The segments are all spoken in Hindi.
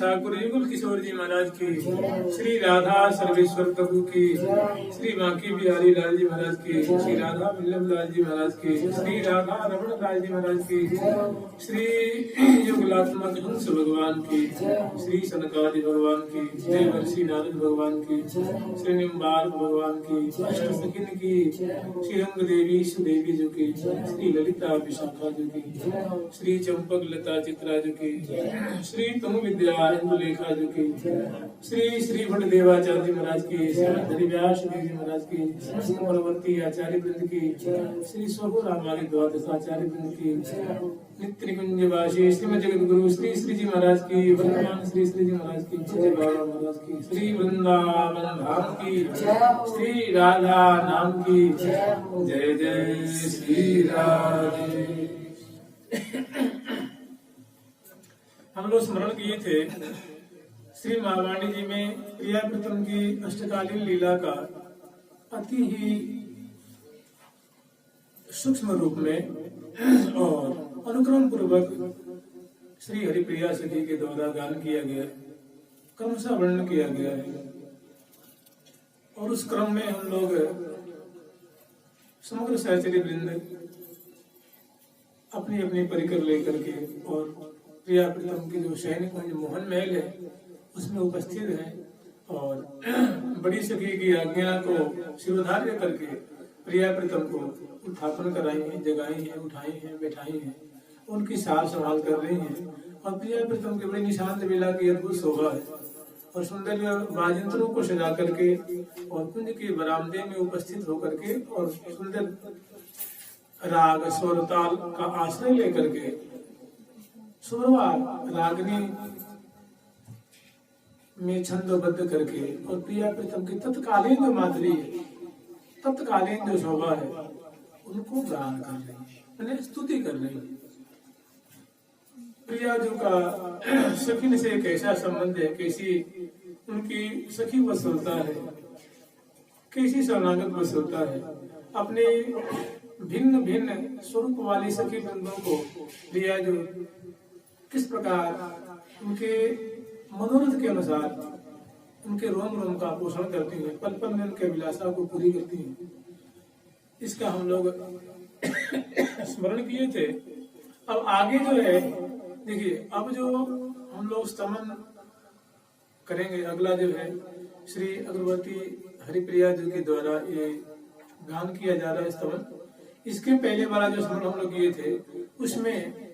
ठाकुर युगल किशोर जी महाराज की, श्री राधा सर्वेश्वर प्रभु की, श्री बांकी बिहारी लाल जी महाराज की, श्री राधा वल्लभ लाल जी महाराज की, श्री राधा रमण लाल जी महाराज की, श्री युगलात्मक हंस भगवान की, श्री सनकादि भगवान की, श्री वर्षी नारद भगवान की, श्री निम्बार भगवान की, अष्ट सखिन की, श्री अंग देवी सुदेवी जी की, श्री ललिता विशाखा जी की, श्री चंपक लता चित्रा जी की, श्री तुम विद्या इंदुलेखा जी की, श्री श्री भट्ट देवाचार्य जी महाराज की, श्री व्यास जी महाराज की, समस्त परवर्ती आचार्य वृंद की, श्री स्वभु रामादि द्वादश आचार्य वृंद की, नित्य निकुंज वासी श्रीमद जगत गुरु श्री श्री जी महाराज की, वर्तमान श्री श्री जी महाराज की, जय बाबा महाराज की, श्री वृंदावन धाम की, श्री राधा नाम की, जय जय श्री राधे। हम लोग स्मरण किए थे श्री महावाणी जी में प्रिया प्रीतम की अष्टकालीन लीला का अति ही सूक्ष्म रूप में और अनुक्रम पूर्वक श्री हरिप्रिया सखी के द्वारा गान किया गया, क्रमशः वर्णन किया गया है। और उस क्रम में हम लोग समग्र सहचर्य वृंद अपनी अपनी परिकर लेकर के और प्रिया प्रीतम की जो शयन कुंज मोहन महल है उसमें उपस्थित है और बड़ी सखी की आज्ञा को शिरोधार्य करके प्रिया प्रीतम को उत्थापन कराई है, जगाई है, उठाई है, बैठाई है, उनकी सार संभाल कर रही है। और प्रिया प्रीतम की बड़ी निशांत बेला की अद्भुत शोभा है और सुंदर वाजंत्रों को सजा करके और कुंज के बरामदे में उपस्थित होकर के और सुंदर राग स्वर ताल का आश्रय लेकर के सुरवा रागनी में छंदोबद्ध करके और प्रिया प्रीतम की तत्कालीन जो माधुरी है, तत्कालीन जो शोभा है, उनको गान कर रही है, मैंने स्तुति कर रही है। प्रिया जो का सखी से कैसा संबंध है, कैसी उनकी सखी वसूलता है, कैसी शरणागत वसूलता है, अपने भिन्न भिन्न स्वरूप वाली सखी बंधुओं को प्रिया जो किस प्रकार उनके मनोरथ के अनुसार उनके रोम रोम का पोषण करती हैं, पल पल में उनके अभिलाषा को पूरी करती हैं। इसका हम लोग स्मरण किए थे। अब आगे जो है देखिए, अब जो हम लोग स्तमन करेंगे, अगला जो है श्री अग्रवर्ती हरिप्रिया जी के द्वारा ये गान किया जा रहा है स्तमन। इसके पहले वाला जो स्मरण हम लोग किए थे उसमें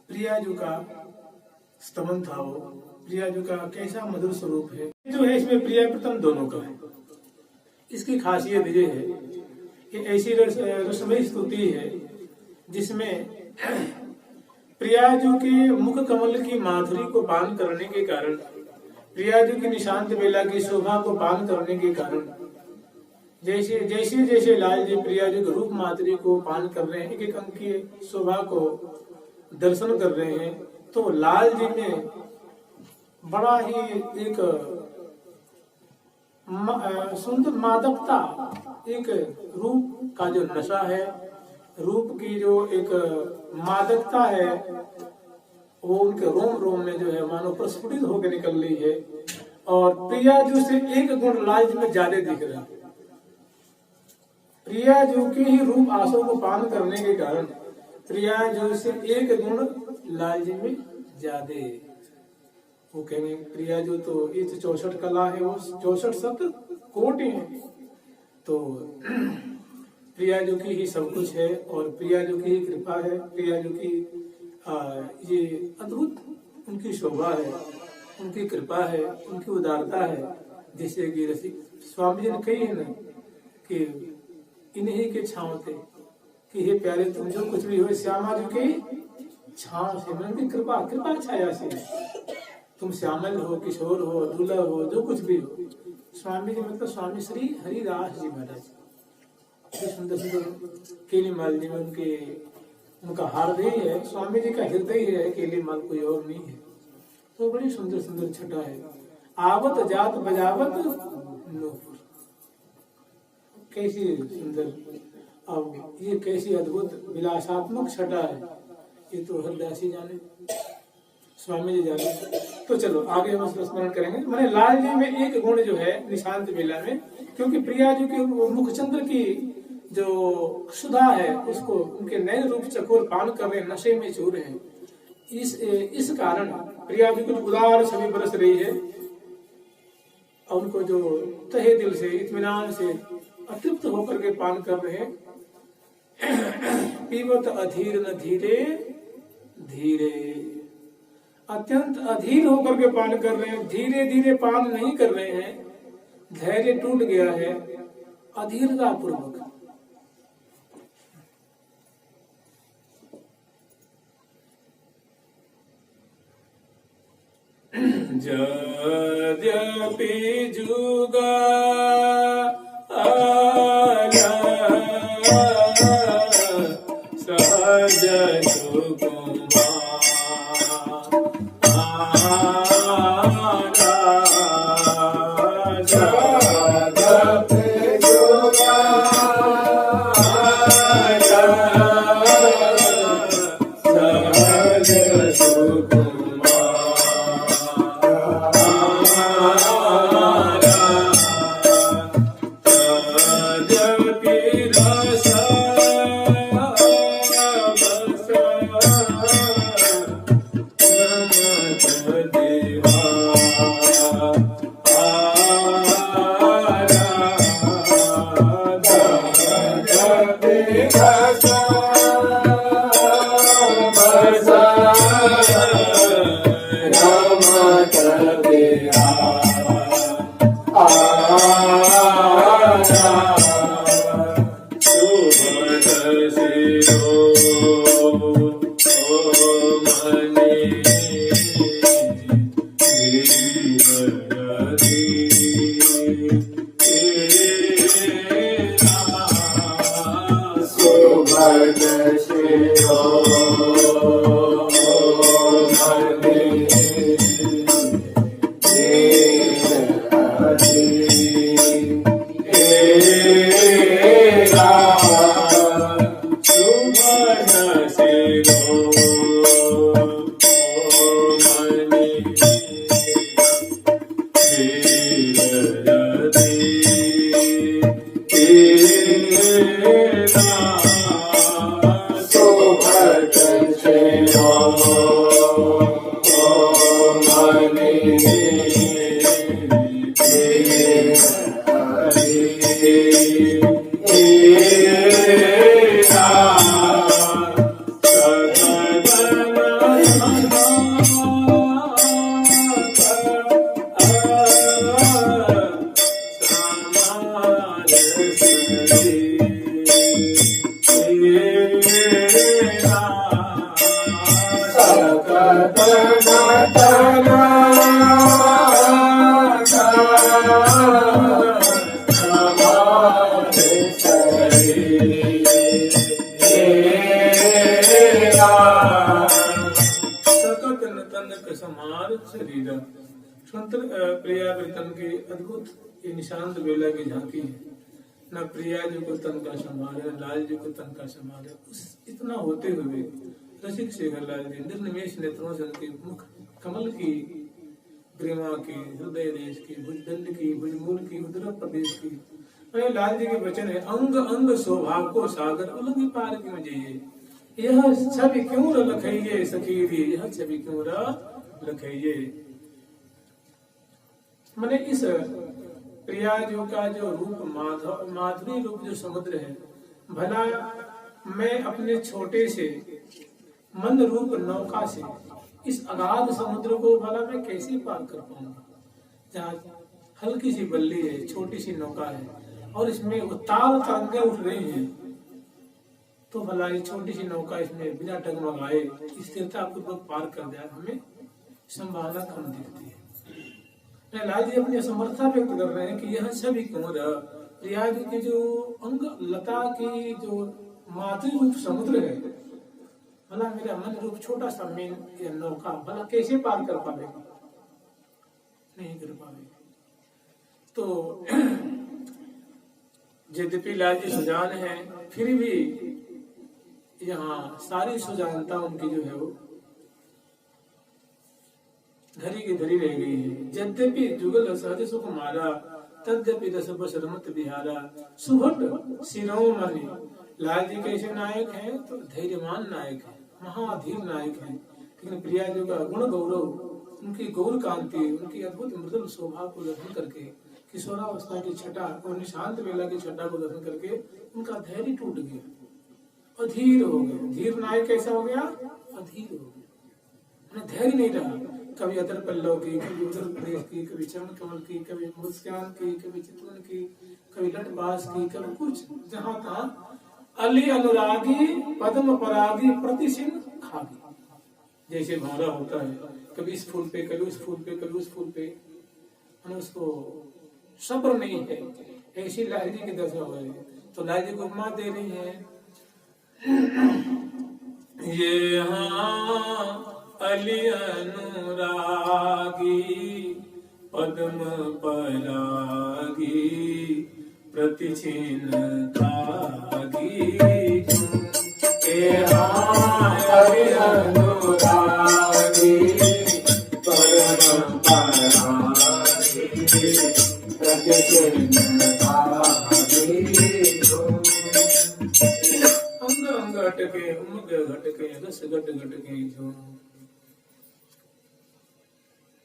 प्रिया जी का स्तमन था, वो प्रिया जी का कैसा मधुर स्वरूप है जो है, इसमें प्रिया प्रीतम दोनों का है। इसकी खासियत ये है कि ऐसी रसमयी स्तुति है जिसमें प्रियाजू के मुख कमल की माधुरी को पान करने के कारण, प्रियाजू की निशांत बेला की शोभा को पान करने के कारण, जैसे जैसे जैसे लाल जी प्रियाजू के रूप माधुरी को पान कर रहे हैं, एक एक अंक की शोभा को दर्शन कर रहे हैं, तो लाल जी में बड़ा ही एक सुंदर मादकता, एक रूप का जो नशा है, रूप की जो एक मादकता है, वो उनके रोम रोम में जो है मानो प्रस्फुटित होकर निकल रही है। और प्रियाजू से एक गुण लाल जी में ज्यादा दिख रहा है। प्रियाजू के ही रूप आंसू को पान करने के कारण प्रियाजू से एक गुण लाल जी में ज्यादा। वो कहेंगे प्रियाजू तो ये 64 कला है, वो 64 सत कोटि है, तो प्रियाजू की ही सब कुछ है और प्रियाजू की ही कृपा है, प्रियाजू की ये अद्भुत उनकी शोभा है, उनकी कृपा है, उनकी उदारता है। जैसे कि रसिक स्वामी जी ने कही है ना कि इन्हीं के छांव थे कि हे प्यारे तुम जो कुछ भी हो श्यामा जी के छांव से, उनकी कृपा कृपा छाया से तुम श्यामल हो, किशोर हो, दुल्हा हो, जो कुछ भी हो। स्वामी जी मतलब स्वामी श्री हरिदास जी महाराज, सुंदर सुंदर केली माल जी में उनका हृदय है, स्वामी जी का हृदय है, केली माल कोई और नहीं है। तो बड़ी सुंदर सुंदर छटा है। आवत जात बजावत नूपुर, कैसी सुंदर, अब ये कैसी अद्भुत विलासात्मक छटा है, ये तो हरदास ही जाने, स्वामी जी जाने। तो चलो आगे हम उसका स्मरण करेंगे। मैंने लाल जी में एक गुण जो है निशांत बेला में, क्योंकि प्रियाजू के मुखचंद्र की जो सुधा है उसको उनके नए रूप चकोर पान कर रहे, नशे में चूर हैं, इस कारण प्रियाजू कुछ उदार छवि बरस रही है और उनको जो तहे दिल से इत्मीनान से अतृप्त होकर के पान कर रहे हैं। पीवत अधीर न धीरे धीरे, अत्यंत अधीर होकर के पान कर रहे हैं, धीरे धीरे पान नहीं कर रहे हैं, धैर्य टूट गया है, अधीरता पूर्वक। यद्यपि जुगा सहज प्रिया तन की अद्भुत ये निशांत बेला की झांकी है। न प्रिया जी को तन का संभाल है, लाल जी को तन का संभाल है। उस इतना होते हुए रसिक शेखर लाल जी निर्निमेष नेत्रों से उनके मुख कमल की, प्रेमा की, हृदय देश की, भुजदंड की, भुजमूल की, उत्तर प्रदेश की, लाल जी के वचन है, अंग अंग सौभाग्य को सागर उलंग पार क्यों जाइए, यह छवि क्यों रखइये सखीरी, यह छवि क्यों रखइये। मैंने इस प्रियाजू का जो रूप माधुरी रूप जो समुद्र है, भला मैं अपने छोटे से मंद रूप नौका से इस अगाध समुद्र को भला मैं कैसे पार कर पाऊंगा, जहाँ हल्की सी बल्ली है, छोटी सी नौका है और इसमें उताल तरंगे उठ रही हैं, तो भला ये छोटी सी नौका इसमें बिना डगमगाए स्थिरता पूर्वक पार कर जाए, हमें संभावना कम दिखती है। लाल जी अपनी असमर्थता व्यक्त कर रहे हैं कि यह सभी क्यों प्रिया जी की जो अंग लता की जो मातृ रूप समुद्र है, भला मेरा मन रूप छोटा सा मेन या नौका भला कैसे पार कर पाएगा, नहीं कर पाएगा। तो यद्यपि लाल जी सुजान है, फिर भी यहाँ सारी सुजानता उनकी जो है वो धरी की धरी रह गई है। यद्यपि जुगल सहज सुख मारा, तद्यपि दस बस रमत बिहारा, सुभट शिरोमणि। लाल जी कैसे नायक हैं, तो धैर्यवान नायक है, महाधीर नायक है, लेकिन प्रिया जी का गुण गौरव, उनकी गौर कांति, उनकी अद्भुत मृदुल शोभा को दर्शन करके, किशोरावस्था की छटा और निशांत बेला की छटा को दर्शन करके उनका धैर्य टूट गया, अधीर हो गया। धीर नायक कैसा हो गया, अधीर हो गया, धैर्य नहीं रहा। कभी अदर पल्लव की, कभी उत्तर प्रदेश की, कभी चरण कमल की, कभी मुस्कान की, कभी चितवन की, कभी लटबास की, कभी कुछ, जहाँ तहाँ अली अनुरागी पद्म परागी प्रतिसिन खागी, जैसे भौरा होता है, कभी इस फूल पे, कभी उस फूल पे, कभी उस फूल पे, उसको सब्र नहीं है। ऐसी लाल जी की दशा हो गई। तो लाल जी को उपमा दे रही है, ये हाँ अली अनुरागी पद्म परागी प्रतिचिन खागी, ये हाँ अली अनुरागी पद्म परागी प्रतिचिन खागी। अंग अंग हटके, उमग घटके, रस घट घटके जो,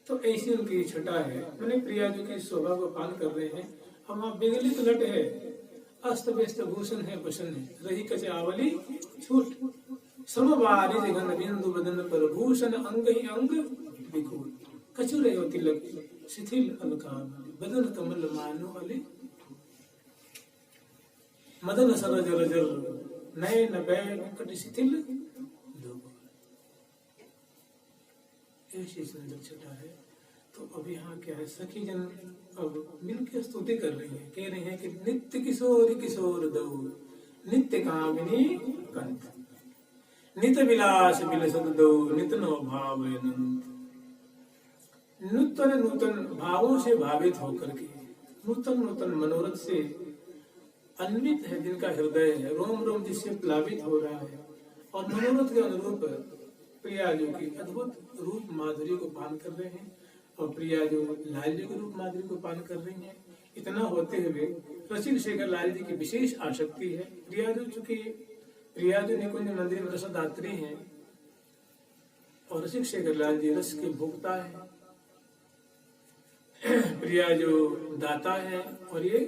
तो ऐसी उनकी छटा है। मैंने प्रिया जी की शोभा को पान कर रहे हैं। हम वहाँ विगलित लट है, अस्त व्यस्त भूषण है, भूषण है, रही कचे आवली छूट, समवारी जगन बिंदु बदन पर भूषण अंग ही अंग विकूल, कछु रहे हो तिलक शिथिल अलकार, बदन कमल मानो अली मदन सरज रजर नए नबे कट शिथिल, ऐसी सुंदर छटा है। तो अब यहाँ क्या है, सखी जन अब मिलकर स्तुति कर रही है, कह रही है कि नित्य किशोर किशोर दो, नित्य कामिनी कंठ, नित विलास विलसत दो, नित नो भाव अनंत। नूतन नूतन भावों से भावित होकर के, नूतन नूतन मनोरथ से अन्वित है जिनका हृदय है, रोम रोम जिससे प्लावित हो रहा है, और मनोरथ के अनुरूप प्रिया जो की अद्भुत रूप माधुरी को पान कर रहे हैं, और प्रिया जो लाल जी के रूप माधुरी को पान कर रही हैं। इतना होते हुए रसिक शेखर लाल जी की विशेष आसक्ति है। प्रिया जो चूंकि प्रिया जो निकुंज मंदिर में रसदात्री हैं, और रसिक शेखर लाल जी रस के भोक्ता है, प्रिया जो दाता है और ये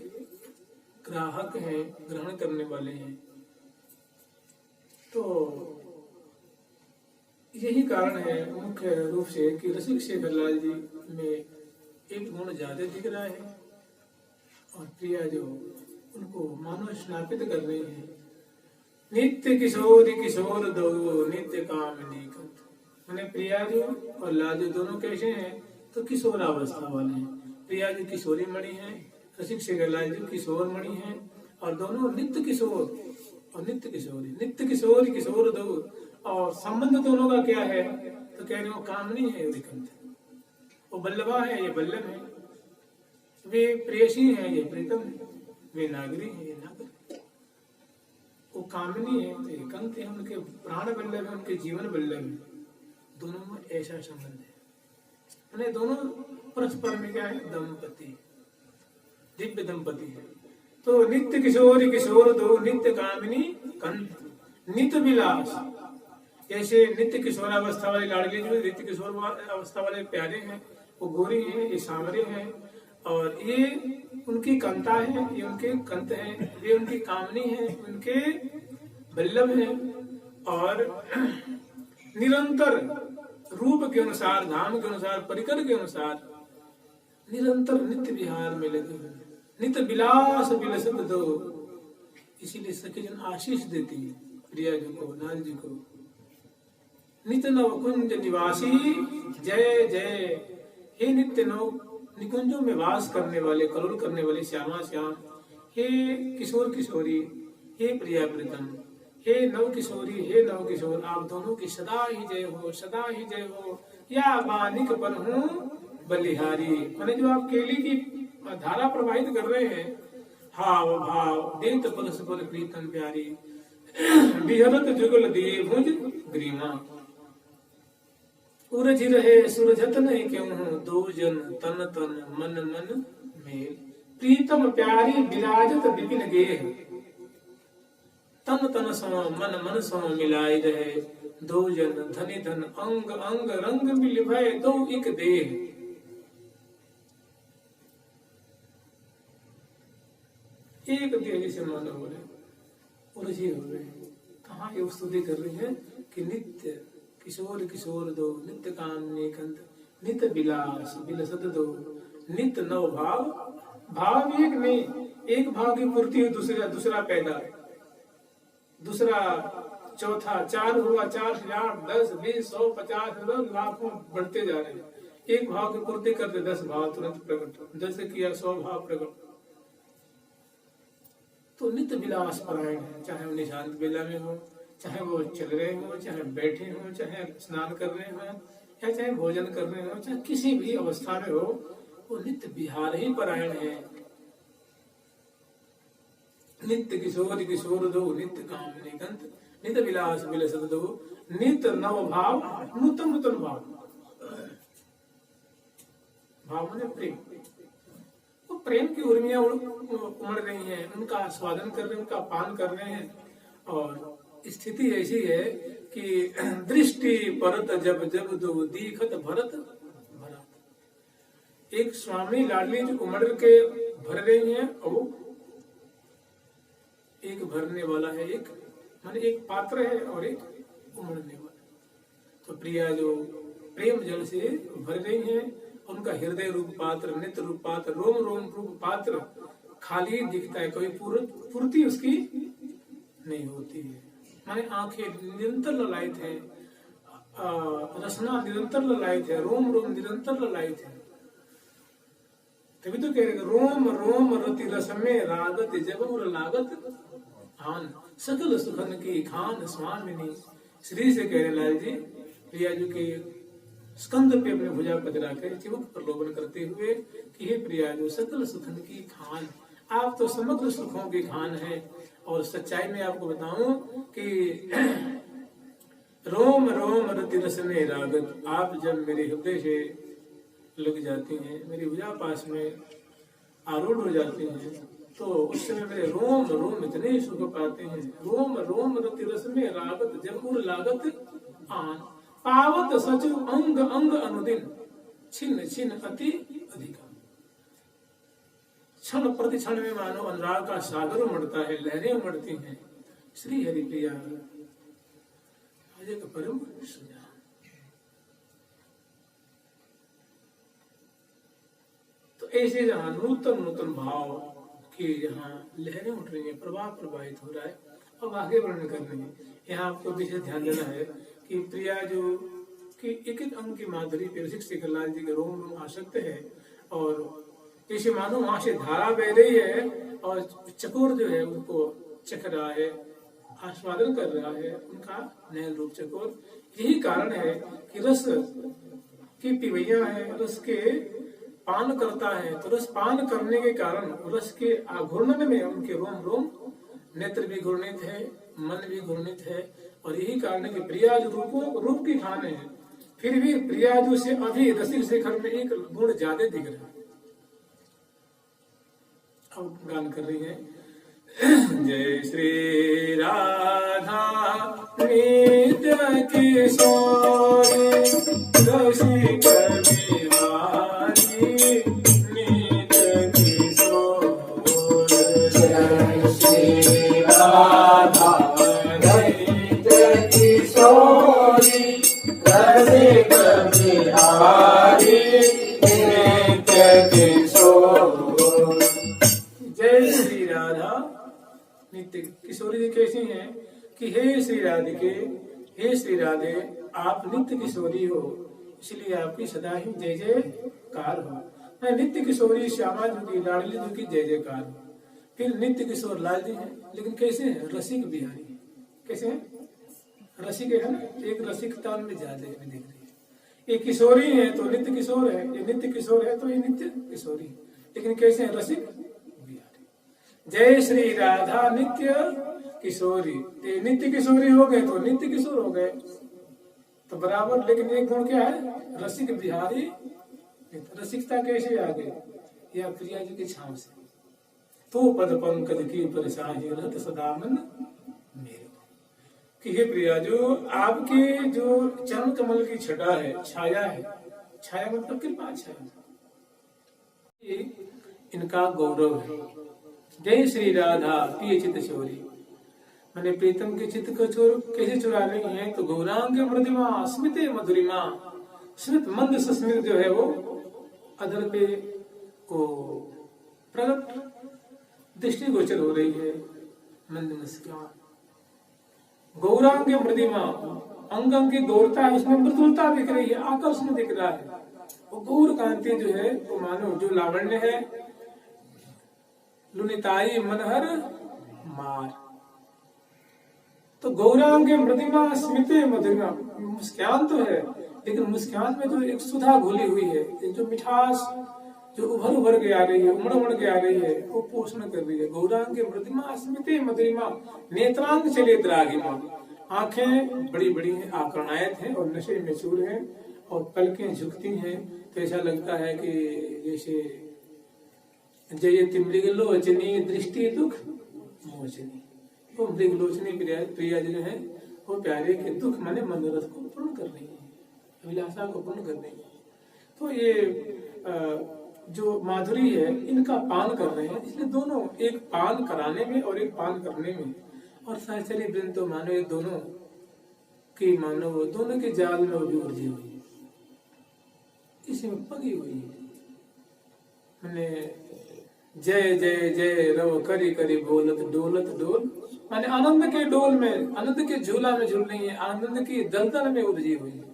ग्राहक हैं, ग्रहण करने वाले हैं। तो यही कारण है मुख्य रूप से कि रसिक शेखर लाल जी में एक गुण ज्यादा दिख रहा है, और प्रिया जो उनको मानो स्नापित कर रही है। नित्य किशोर किशोर दो, नित्य कामिनी कंठ, मैंने प्रियाजू और लाजू दोनों कैसे हैं? तो किशोरावस्था वाले हैं। प्रियाजू किशोरी मणि है, रसिक शेखर लाजू किशोर मणि है, और दोनों नित्य किशोर और नित्य किशोरी, नित्य किशोर किशोर दो। और संबंध दोनों का क्या है? तो कह रहे हो कामनी है उदिकंत, वो बल्लभा है, ये बल्लभ है, वे प्रेयसी है, ये प्रीतम है, वे नागरी है, ये नागर, वो कामनी है, तो ये कंत है, उनके प्राण बल्लभ है, उनके जीवन बल्लभ है। दोनों में ऐसा संबंध है, दोनों परस्पर में क्या है? दंपति, दिव्य दंपति है। तो नित्य किशोरी किशोर दो, नित्य कामिनी कंत, नित्य विलास। जैसे नित्य किशोरावस्था वाली लाडली जो नित्य किशोर अवस्था वाले प्यारे हैं, वो गोरी हैं, ये सांवरे हैं, और ये उनकी कंता है, ये उनके कंत हैं, ये उनकी कामनी है, उनके बल्लभ हैं। और निरंतर रूप के अनुसार, धाम के अनुसार, परिकर के अनुसार निरंतर नित्य विहार में लगे हुए, नित्य विलास विलसत दो। इसीलिए सखी जन आशीष देती है प्रिया जी को, लाल जी को। नित्य नव कुंज निवासी जय जय, हे नित्य नव निकुंजों में वास करने वाले, करोल करने वाले श्यामा श्याम, हे किशोर किशोरी, हे प्रिया प्रीतम, हे नव किशोरी, हे नव किशोर, आप दोनों की सदा ही जय हो, सदा ही जय हो। या बानिक पर हूँ बलिहारी, मैंने जो आप केली की धारा प्रवाहित कर रहे हैं, हाव भाव देत परस्पर प्रीतम प्यारी, बिहरत जुगल दिए भुज ग्रीमा, उरझ रहे सुरझत नहीं क्यों हूँ, दो जन तन तन मन मन मेल, प्रीतम प्यारी विराजत विपिन गेह, तन तन सम मन मन सम मिलाई रहे, दो जन धनि धन अंग अंग रंग मिल भय, दो एक देह। एक देह जैसे मानो हो रहे, उलझे हो रहे। कहाँ ये स्तुति कर रही है कि नित्य किशोर किशोर दो, नित्य कामनी कंत, नित्य विलास विलसत दो, नित्य नव भाव, भाव एक नहीं, एक भाव की पूर्ति है, दूसरा दूसरा पैदा, दूसरा चौथा, चार हुआ, 4 से 8 10 20 100 50 लाखों बढ़ते जा रहे हैं। एक भाव की पूर्ति करते 10 भाव तुरंत प्रकट, जैसे किया 100 भाव प्रकट। तो नित्य विलास परायण है, चाहे वो निशांत बेला में हो, चाहे वो चल रहे हो, चाहे बैठे हो, चाहे स्नान कर रहे हो, या चाहे भोजन कर रहे हो, चाहे किसी भी अवस्था में हो, वो नित्य विहार ही परायण है। नित्य किशोर किशोर दो, नित्य कामनी कंत, नित्य विलास विलसत दो, नित्य नव भाव, नूतन नूतन भाव, भाव माने प्रेम। तो प्रेम की उर्मियां उमड़ रही हैं, उनका आस्वादन कर रहे हैं, उनका पान कर रहे हैं। और स्थिति ऐसी है कि दृष्टि परत जब जब दो, दीखत भरत भरत। एक स्वामी लाडली जो उमड़ के भर रही हैं, और एक भरने वाला है, एक माने एक पात्र है और एक उमड़ने वाला। तो प्रिया जो प्रेम जल से भर रही हैं, उनका हृदय रूप पात्र, नेत्र रूप पात्र, रोम रोम रूप पात्र खाली दिखता है, कोई पूर्ति उसकी नहीं होती है। माने आंखें निरंतर ललायित है, रसना निरंतर ललायित है, रोम रोम निरंतर ललायित है। तभी तो कह रहे रोम रोम रति रस में रागत जब उर लागत आन, सकल सुखन की खान स्वामिनी। श्री से कह रहे लाल जी, प्रिया जी के स्कंद पे अपने भुजा पदरा कर चिमुक प्रलोभन करते हुए कि हे प्रिया जो सकल सुखन की खान, आप तो समग्र सुखों की खान है। और सच्चाई में आपको बताऊं कि रोम रोम रति रस में रागत, आप जब मेरे हृदय से लग जाती हैं, मेरी भुजा पास में आरूढ़ हो जाती हैं, तो उस समय मेरे रोम रोम इतने सुख पाते हैं। रोम रोम रति रस में रागत जब उर लागत आन, पावत सच अंग अंग अनुदिन, छिन्न छिन्न अति अधिका। क्षण प्रति क्षण में मानो अनुराग का सागर उमड़ता है, लहरें उमड़ती हैं। श्री हरि प्रिया अजय परम सुजा। तो ऐसे जहाँ नूतन नूतन भाव की जहाँ लहरें उठ रही हैं, प्रवाह प्रवाहित हो रहा है। अब आगे वर्णन करने में यहाँ आपको विशेष ध्यान देना है कि प्रिया जो कि एक एक अंग की माधुरी पे रसिक श्री लाल जी के रोम रोम आसक्त है, और जैसे मानो वहां से धारा बह रही है और चकोर जो है उनको चख रहा है, आस्वादन कर रहा है उनका नैन रूप चकोर। यही कारण है कि रस की पिवैया है, रस के पान करता है, तो रस पान करने के कारण रस के आघूर्णन में उनके रोम रोम नेत्र भी घूर्णित है, मन भी घूर्णित है। और यही कारण है कि प्रियाज रूप की खान है, फिर भी प्रियाजू से अभी रसिक शेखर में एक गुण ज्यादा दिख रहा है। अब गान कर रही है जय श्री राधा नित्य किशोरी रसिक बिहारी नित्य किशोर। जय श्री राधा नित्य किशोरी रसिक बिहारी नित्य किशोर। जय श्री राधा नित्य किशोरी जी कैसी हैं कि हे श्री राधिके, हे श्री राधे, आप नित्य किशोरी हो, इसलिए आपकी सदा ही जय जयकार हो। मैं नित्य किशोरी श्यामा जी की, लाडली जी की जय जयकार हो। फिर नित्य किशोर लाल जी हैं, लेकिन कैसे हैं? रसिक बिहारी। कैसे हैं? रसिक है ना, एक रसिकता उनमें ज्यादा दिख रही है। ये किशोरी है तो नित्य किशोर है, ये नित्य किशोर है तो ये नित्य किशोरी, लेकिन कैसे है? रसिक। जय श्री राधा नित्य किशोरी, नित्य किशोरी हो गए तो नित्य किशोर हो गए तो बराबर। लेकिन एक गुण क्या है? रसिक बिहारी। रसिकता कैसे आ गई? या प्रिया जी की छाव से। तो पद पंकज की परछाई रत सदामन मेरे, कि हे प्रिया जो आपके जो चरण कमल की छटा है, छाया है, छाया मतलब कृपा छाया, ये इनका गौरव है। जय श्री राधा प्रिय चित चोरी, मैंने प्रीतम के चित्त को चोर कैसे चुरा रही है? तो गौरांग मृदिमा स्मित मधुरिमा, स्मित मंद सुस्मित जो है वो अधर पे को प्रकट दृष्टि गोचर हो रही है, मंद मुस्कान। गौरांग मृदिमा, अंग अंग की गौरता है, उसमें मृदुलता दिख रही है, आकर्षण दिख रहा है। वो गौर कांति जो है वो मानो जो लावण्य है, लुनिताई मनहर मार। तो गौरांग मृदिमा स्मिते मधुरिमा, मुस्कान तो है, लेकिन मुस्कान में जो एक सुधा घुली हुई है, जो मिठास जो उभर उभर के आ रही है, उमड़ उमड़ के आ रही है, वो पोषण कर रही है। गौरांग मृदिमा स्मिते मधुरिमा नेत्रांग चले द्रागिमा, आंखें बड़ी बड़ी हैं, आकर्णायत हैं और नशे में चूर हैं, और पलकें झुकती हैं तो ऐसा लगता है कि जैसे जयति मृगलोचनी दृष्टि दुख मोचनी। वो मृगलोचनी प्रिया जो है वो प्यारे के दुख माने मनोरथ को पूर्ण कर रही है, अभिलाषा को पूर्ण कर रही है। तो ये जो माधुरी है इनका पान कर रहे हैं, इसलिए दोनों, एक पान कराने में और एक पान करने में। और सहचरी वृंद तो मानो ये दोनों की, मानो दोनों के जाल में वो भी उलझी हुई है, इसी में पगी हुई है। मैंने जय जय जय रव करी करी बोलत डोलत डोल, माने आनंद के डोल में, आनंद के झूला में झूल रही है, आनंद की दलदल में उलझी हुई है।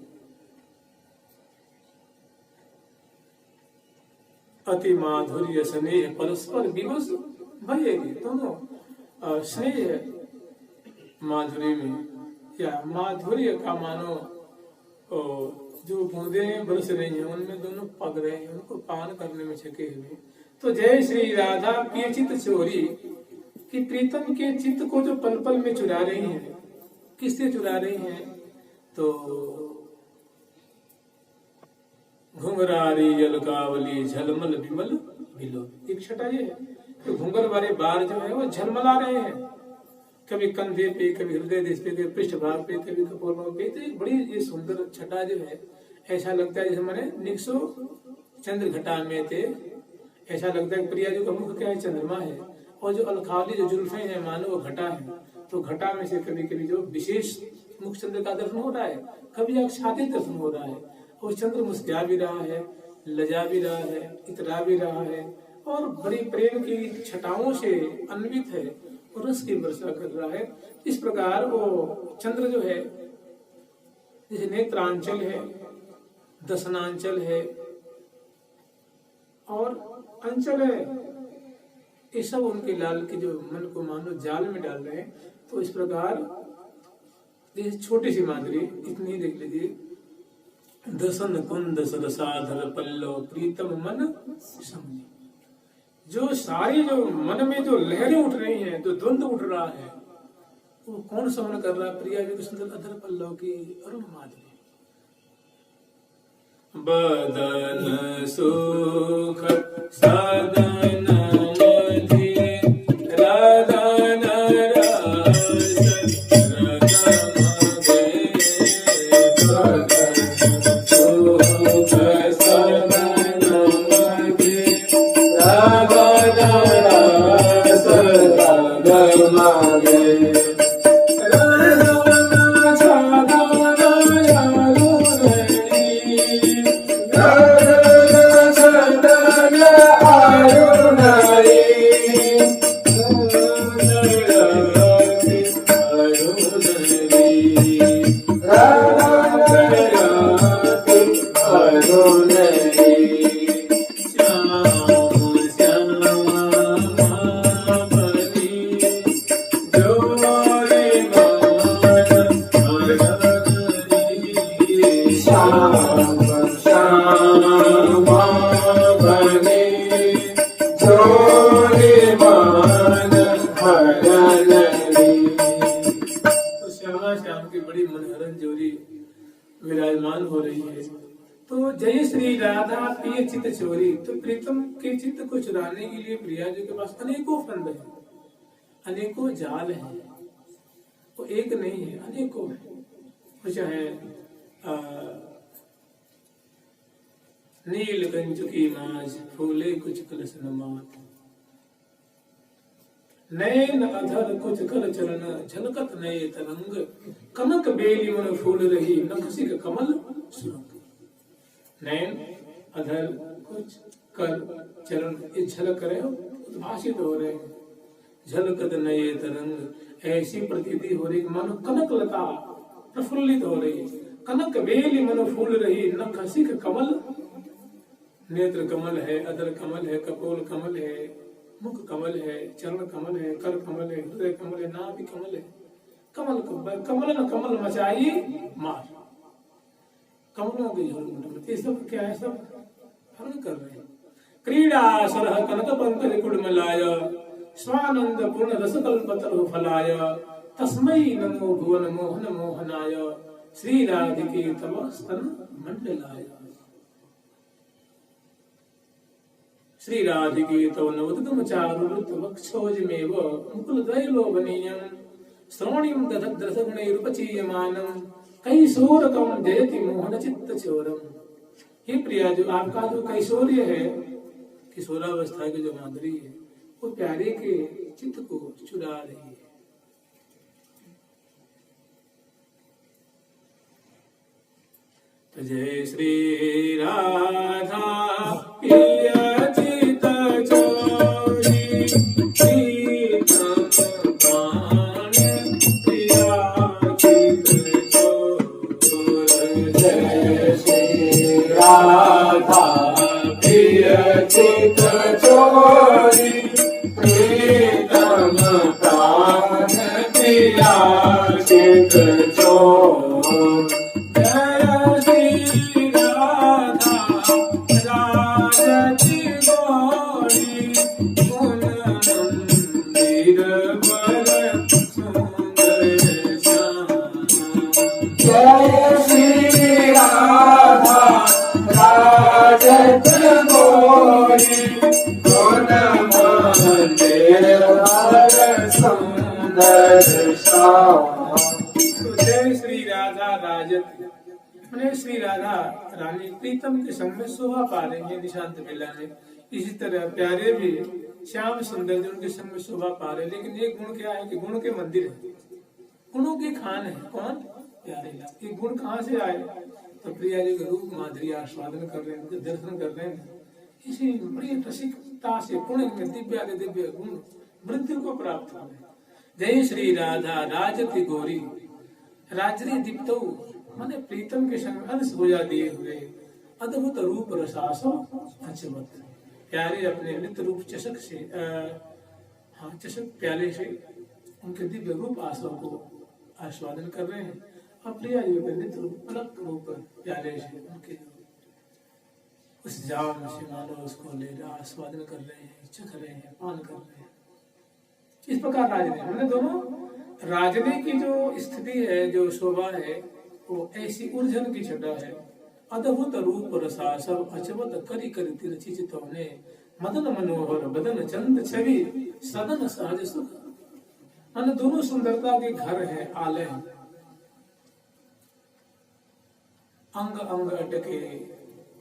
अति माधुर्य स्नेह परस्पर विवश भयेगी, दोनों स्नेह माधुरी में, या माधुर्य का मानो जो बूंदे बरस रही हैं उनमें दोनों पग रहे हैं, उनको पान करने में छके हुए। तो जय श्री राधा प्रिय चित चोरी, कि प्रीतम के चित्त को जो पल पल में चुरा रही हैं, किससे चुरा रही हैं? तो घुंघरारी अलकावली झलमल विमल बिलो, एक छटा ये है कि घुंघर वाले बार जो है वो झलमला रहे हैं, कभी कंधे पे, कभी हृदय देश पे, कभी पृष्ठ भाग पे, कभी कपोल पे। तो एक बड़ी ये सुंदर छटा जो है, ऐसा लगता है जैसे मैंने निक्सो चंद्र घटा में थे, ऐसा लगता है प्रिया जी का मुख क्या है? चंद्रमा है, और जो अलखावली जो जुल्फे हैं मानो वो घटा है। तो घटा में से कभी कभी जो विशेष मुख चंद्र का दर्शन हो रहा है, कभी आच्छादित दर्शन हो रहा है, और चंद्र मुस्कुरा भी रहा है, लजा भी रहा है, इतरा भी रहा है, और बड़ी प्रेम की छटाओं से अन्वित है और रस की वर्षा कर रहा है। इस प्रकार वो चंद्र जो है जैसे नेत्रांचल है, दसनांचल है और अंचल है, ये सब उनके लाल के जो मन को मानो जाल में डाल रहे हैं। तो इस प्रकार जैसे छोटी सी माधुरी इतनी देख लीजिए, दसन कुंद सरसाधर पल्लव प्रीतम मन समझी। जो सारी जो मन में जो लहरें उठ रही हैं, जो द्वंद्व उठ रहा है, वो कौन समन कर रहा है? प्रिया जी के सुंदर अधर पल्लव की अरुण माधुरी। बदन सुख सदन मधि रदन विराजमान हो रही है। तो जय श्री राधा प्रिय चित्त चोरी। तो प्रीतम के चित्त को चुराने के लिए प्रिया जी के पास अनेकों फंद है, अनेकों जाल है, वो एक नहीं है, अनेकों है। चाहे नीलगंज की माज फूले कुछ कलश नमात, नैन अधर कुछ कर चरण झलकत नए तरंग, कनक बेली मन फूल रही नखसिक कमल सुरंग। नैन अधर कुछ कर चरण, ये झलक रहे हो, उद्भाषित हो रहे हैं, झलकत नए तरंग, ऐसी प्रतीति हो रही मानो कनक लता प्रफुल्लित हो रही। कनक बेली मन फूल रही नखसिक कमल, नेत्र कमल है, अधर कमल है, कपोल कमल है, मुख कमल है, चरण कमल है, कर कमल है, हृदय कमल है, नाभि कमल है। कमल कमल न कमल मचाई मार, कमलों की झुरमुट, ये सब क्या है? सब हरण कर रहे हैं। क्रीड़ा सरह कनक पंकज कुड़मलाय, स्वानंद पूर्ण रस कल्पतरु फलाय, तस्मै नमो भुवन मोहन मोहनाय, श्री राधिके तव स्तन मंडलाय। श्री राधिके तव नवदतम चारुरुत वक्षोजमेव मुकुलद्वय लोभनीयं, श्रोणीं दधद्रसगुणैरुपचीयमानं, कैशोरकं जयति मोहन चित्त चोरम। हे प्रिया, जो आपका जो कैशोर्य है, किशोरावस्था की जो माधुरी है, वो प्यारे के चित्त को चुरा रही है। तो जय श्री राधा प्रिया चित्त चोरी, प्रीतम प्राण प्रिया चित्त चोर। जय श्री राधा प्रिय चित्त चोरी, प्रीतम प्राण प्रिया चित्त चोर। जय श्री राधा राजति गौरी, गुण मंदिर वर सुंदर श्याम। जय श्री राधा राजति गौरी, गुण मंदिर वर सुंदर श्याम। जय श्री राधा राजत, मैंने श्री राधा रानी प्रीतम के संग में शोभा पा रही है निशांत बेला में। इसी तरह प्यारे भी श्याम सुंदर जो उनके संग में शोभा पा रहे। लेकिन एक गुण क्या है कि गुण के मंदिर है, गुणों की खान है। कौन? प्यारे लाल। ये गुण कहाँ से आए? तो प्रिया जी के रूप माधुरी आस्वादन कर रहे हैं, दर्शन कर रहे हैं। इसी बड़ी रसिकता से पुण्य में दिव्य दिव्य गुण वृद्धि को प्राप्त हो। जय श्री राधा राजति गौरी, राजरी दीप्तो माने प्रीतम के संग अंश हो जा दिए हुए अद्भुत रूप रसासो अचवत, प्यारे अपने नित्य रूप चषक से चषक प्याले से उनके दिव्य रूप आसव को आस्वादन कर रहे हैं। और प्रिया जी के नित्य रूप अलग रूप प्याले से उनके उस जाम से मानो उसको ले रहे आस्वादन कर रहे हैं, चख रहे हैं, पान कर रहे हैं। इस प्रकार राजने हमने दोनों राजने की जो स्थिति है, जो शोभा है, वो ऐसी उलझन की छटा है। अद्भुत रूप रसासव अचवत करी करी रचि चितौने मदन मनोहर बदन चंद छवि सदन सहज सुख। मन दोनों सुंदरता के घर है, आलय अंग अंग अटके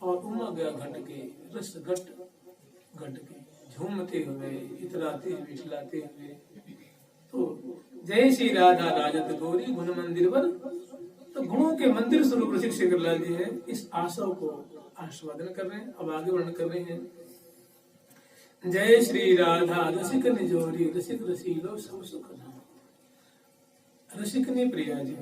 और उमग घटके रस घट घटके झूमते हुए इतराते हुए इठलाते हुए। तो जय श्री राधा राजत गौरी गुण मंदिर वर, तो गुणों के मंदिर स्वरूप रसिक शेखरलाल जी है इस आशा को आस्वादन कर रहे हैं। अब आगे वर्णन कर रहे हैं। जय श्री राधा रसिक निजोरी रसिक रसीलो सब सुख नाम। रसिक ने प्रिया जी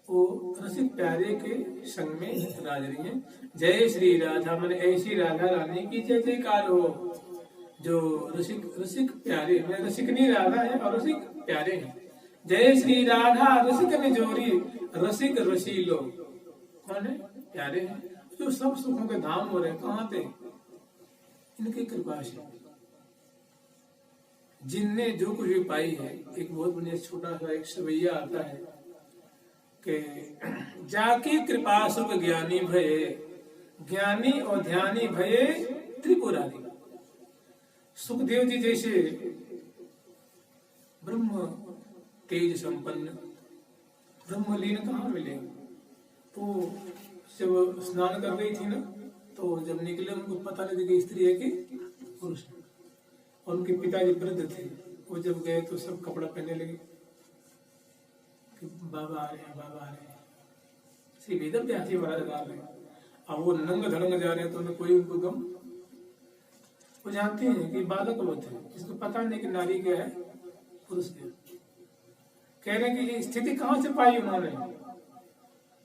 वो रसिक प्यारे के संग में राज रही है। जय श्री राधा मन ऐसी राधा रानी की जय जयकार हो जो रसिक रसिक प्यारे में रसिकनी राधा है और रसिक प्यारे हैं। जय श्री राधा रसिक निजोरी रसिक रसीलो, कौन है? प्यारे हैं जो सब सुखों के धाम हो रहे हैं। कहाँ थे? इनकी कृपा से जिनने जो कुछ भी पाई है। एक बहुत बढ़िया छोटा सा एक सवैया आता है कि जाकी कृपा सुख ज्ञानी भये, ज्ञानी और ध्यानी भये त्रिपुरारी। सुखदेव जी जैसे ब्रह्म तेज संपन्न ब्रह्मलीन कहाँ मिले? तो जब स्नान कर रही थी ना, तो जब निकले उनको पता नहीं था कि स्त्री है कि पुरुष। और उनके पिताजी वृद्ध थे, वो जब गए तो सब कपड़ा पहनने लगे कि बाबा आ रहे हैं, बाबा आ रहे हैं। श्री वेदम व्यासी महाराज गा रहे हैं। अब वो नंग धड़ंग जा रहे हैं तो उन्हें कोई उनको गम। वो जानते हैं कि बालक वो थे, जिसको पता नहीं कि नारी क्या है, पुरुष क्या। कह रहे हैं कि स्थिति कहाँ से पाई उन्होंने?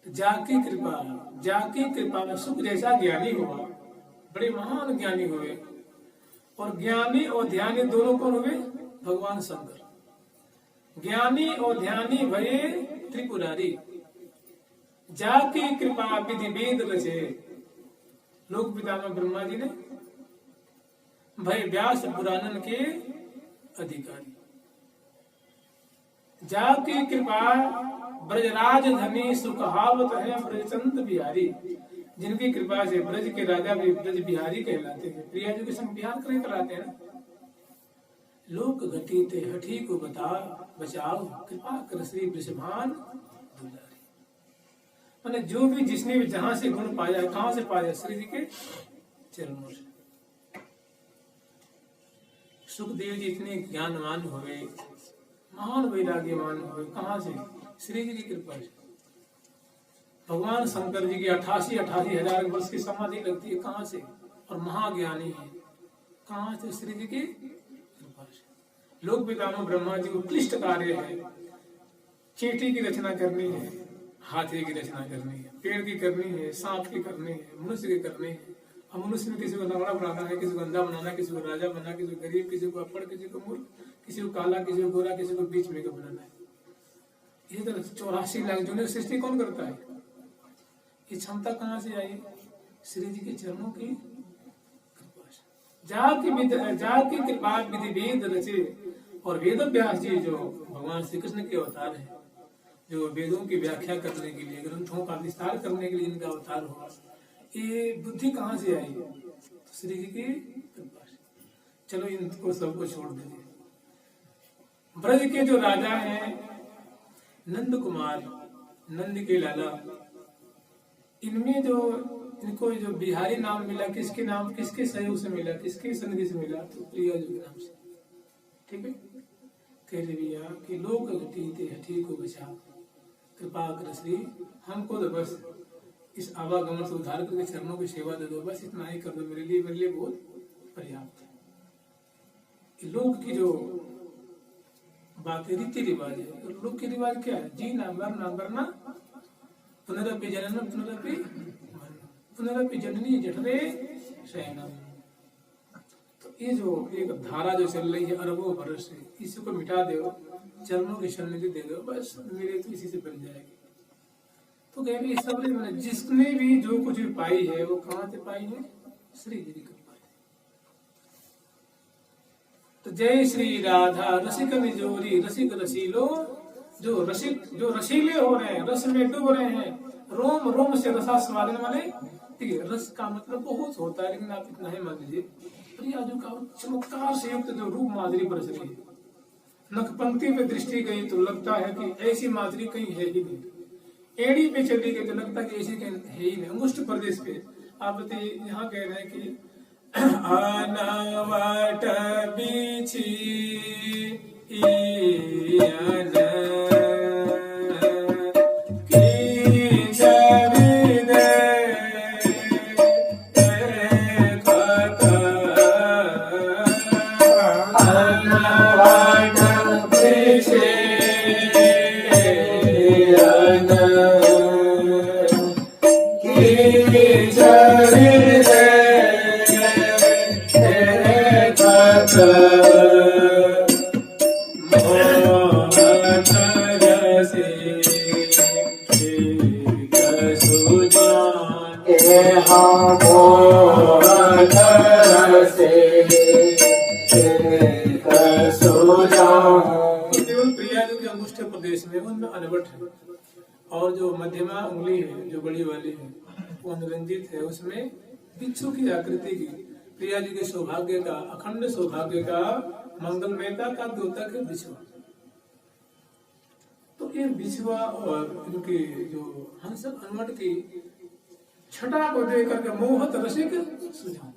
तो जाकी कृपा में सुख जैसा ज्ञानी हुआ, बड़े महान ज्ञानी हुए। और ज्ञानी और ध्यानी दोनों कौन हुए? भगवान शंकर। ज्ञानी और ध्यानी भये त्रिपुरारी। जाकी कृपा विधि वेद रचे, लोक पितामह ब्रह्मा जी ने भय व्यास पुराणन के अधिकारी। जाकी कृपा ब्रजराज धनी सुखहावत है ब्रजचंद बिहारी। जिनकी कृपा से ब्रज के राजा भी ब्रज बिहारी कहलाते हैं। प्रिया जी के संग बिहार कराते हैं ना। लोक घटी ते हठी को बचाओ कृपा कर श्री वृषभान दुलारी। मैंने जो भी जिसने भी जहां से गुण पाया, कहां से पाया? श्री जी के चरणों से। सुखदेव जी इतने ज्ञानवान हुए, महान वैराग्यवान हुए, कहां से? श्री जी की कृपा से। भगवान शंकर जी की 88 हजार वर्ष की समाधि लगती है, कहां से? और महाज्ञानी है, कहां से? श्री जी की कृपा से। लोक पितामह ब्रह्मा जी को क्लिष्ट कार्य है, चींटी की रचना करनी है, हाथी की रचना करनी है, पेड़ की करनी है, सांप की करनी है, मनुष्य की करनी है। अब मनुष्य में किसी को लंगड़ा बनाना है, किसी को अंधा बनाना, किसी को राजा बनाना, किसी को गरीब, किसी को अप्पड़, किसी को मूर्ख, किसी को काला, किसी को गोरा, किसी को बीच में का बनाना है। ये तो 84 लाख जो सृष्टि कौन करता है? ये क्षमता कहाँ से आई? श्री जी के चरणों की कृपा से। जाकी कृपा विधि वेद रचे। और वेद व्यास जी जो भगवान श्री कृष्ण के अवतार है, जो वेदों की व्याख्या करने के लिए, ग्रंथों का विस्तार करने के लिए इनका अवतार हुआ, ये बुद्धि कहाँ से आई? तो श्री जी की कृपा से। चलो इनको सबको छोड़ दीजिए। ब्रज के जो राजा हैं नंद कुमार, नंद के लाला, इनमें जो इनको जो बिहारी नाम मिला, किसके नाम, किसके सहयोग से मिला, किसके सन्निधि से मिला? तो प्रिया जी के नाम से। ठीक है, कह रही भैया कि लोक घटी हठी को बचा कृपा कर श्री, हमको तो बस इस आवागमन से उद्धार करके चरणों की सेवा दे दो, बस इतना ही कर दो मेरे लिए बहुत पर्याप्त है। लोक की जो बात है, रीति रिवाज है, तो लोक के रिवाज क्या है? जीना मरना पुनरपि जननम पुनरपि पुनरपि जननी जठरे शयनम। तो ये जो एक धारा जो चल रही है अरबों वर्ष से, इसको मिटा दो, चरणों की सन्निधि दे दो, बस मेरे तो इसी से बन जाएगी। तो कह रही सब मैंने जिसने भी जो कुछ भी पाई है वो कहाँ से पाई है? श्री जी की कृपा है। तो जय श्री राधा रसिक निजोरी रसिक रसीलो, जो रसीले हो रहे हैं, रस में डूब रहे हैं, रोम रोम से रसास्वादन वाले। ठीक है, रस का मतलब बहुत होता है, लेकिन आप इतना ही मान लीजिए प्रियाजू का चमत्कार से युक्त जो रूप माधुरी बरस रही है, नखपंक्ति पे दृष्टि गई तो लगता है कि ऐसी माधुरी कहीं है ही नहीं। एड़ी पे चली गई तो लगता है कि ऐसी कहीं है ही नहीं। अंगुष्ठ प्रदेश पे आप बताइए, यहाँ कह रहे हैं कि अनवट बिछी प्रदेश में उनमें अनवट है, और जो मध्यमा उंगली है जो बड़ी वाली है वो अनुरंजित है, उसमें बिच्छू की आकृति की प्रिया जी के सौभाग्य का, अखंड सौभाग्य का, मंगलमयता का द्योतक है बिछुआ। तो ये बिछुआ और इनके जो हंस अनवट की छटा को देख करके मोहत रसिक सुझाव,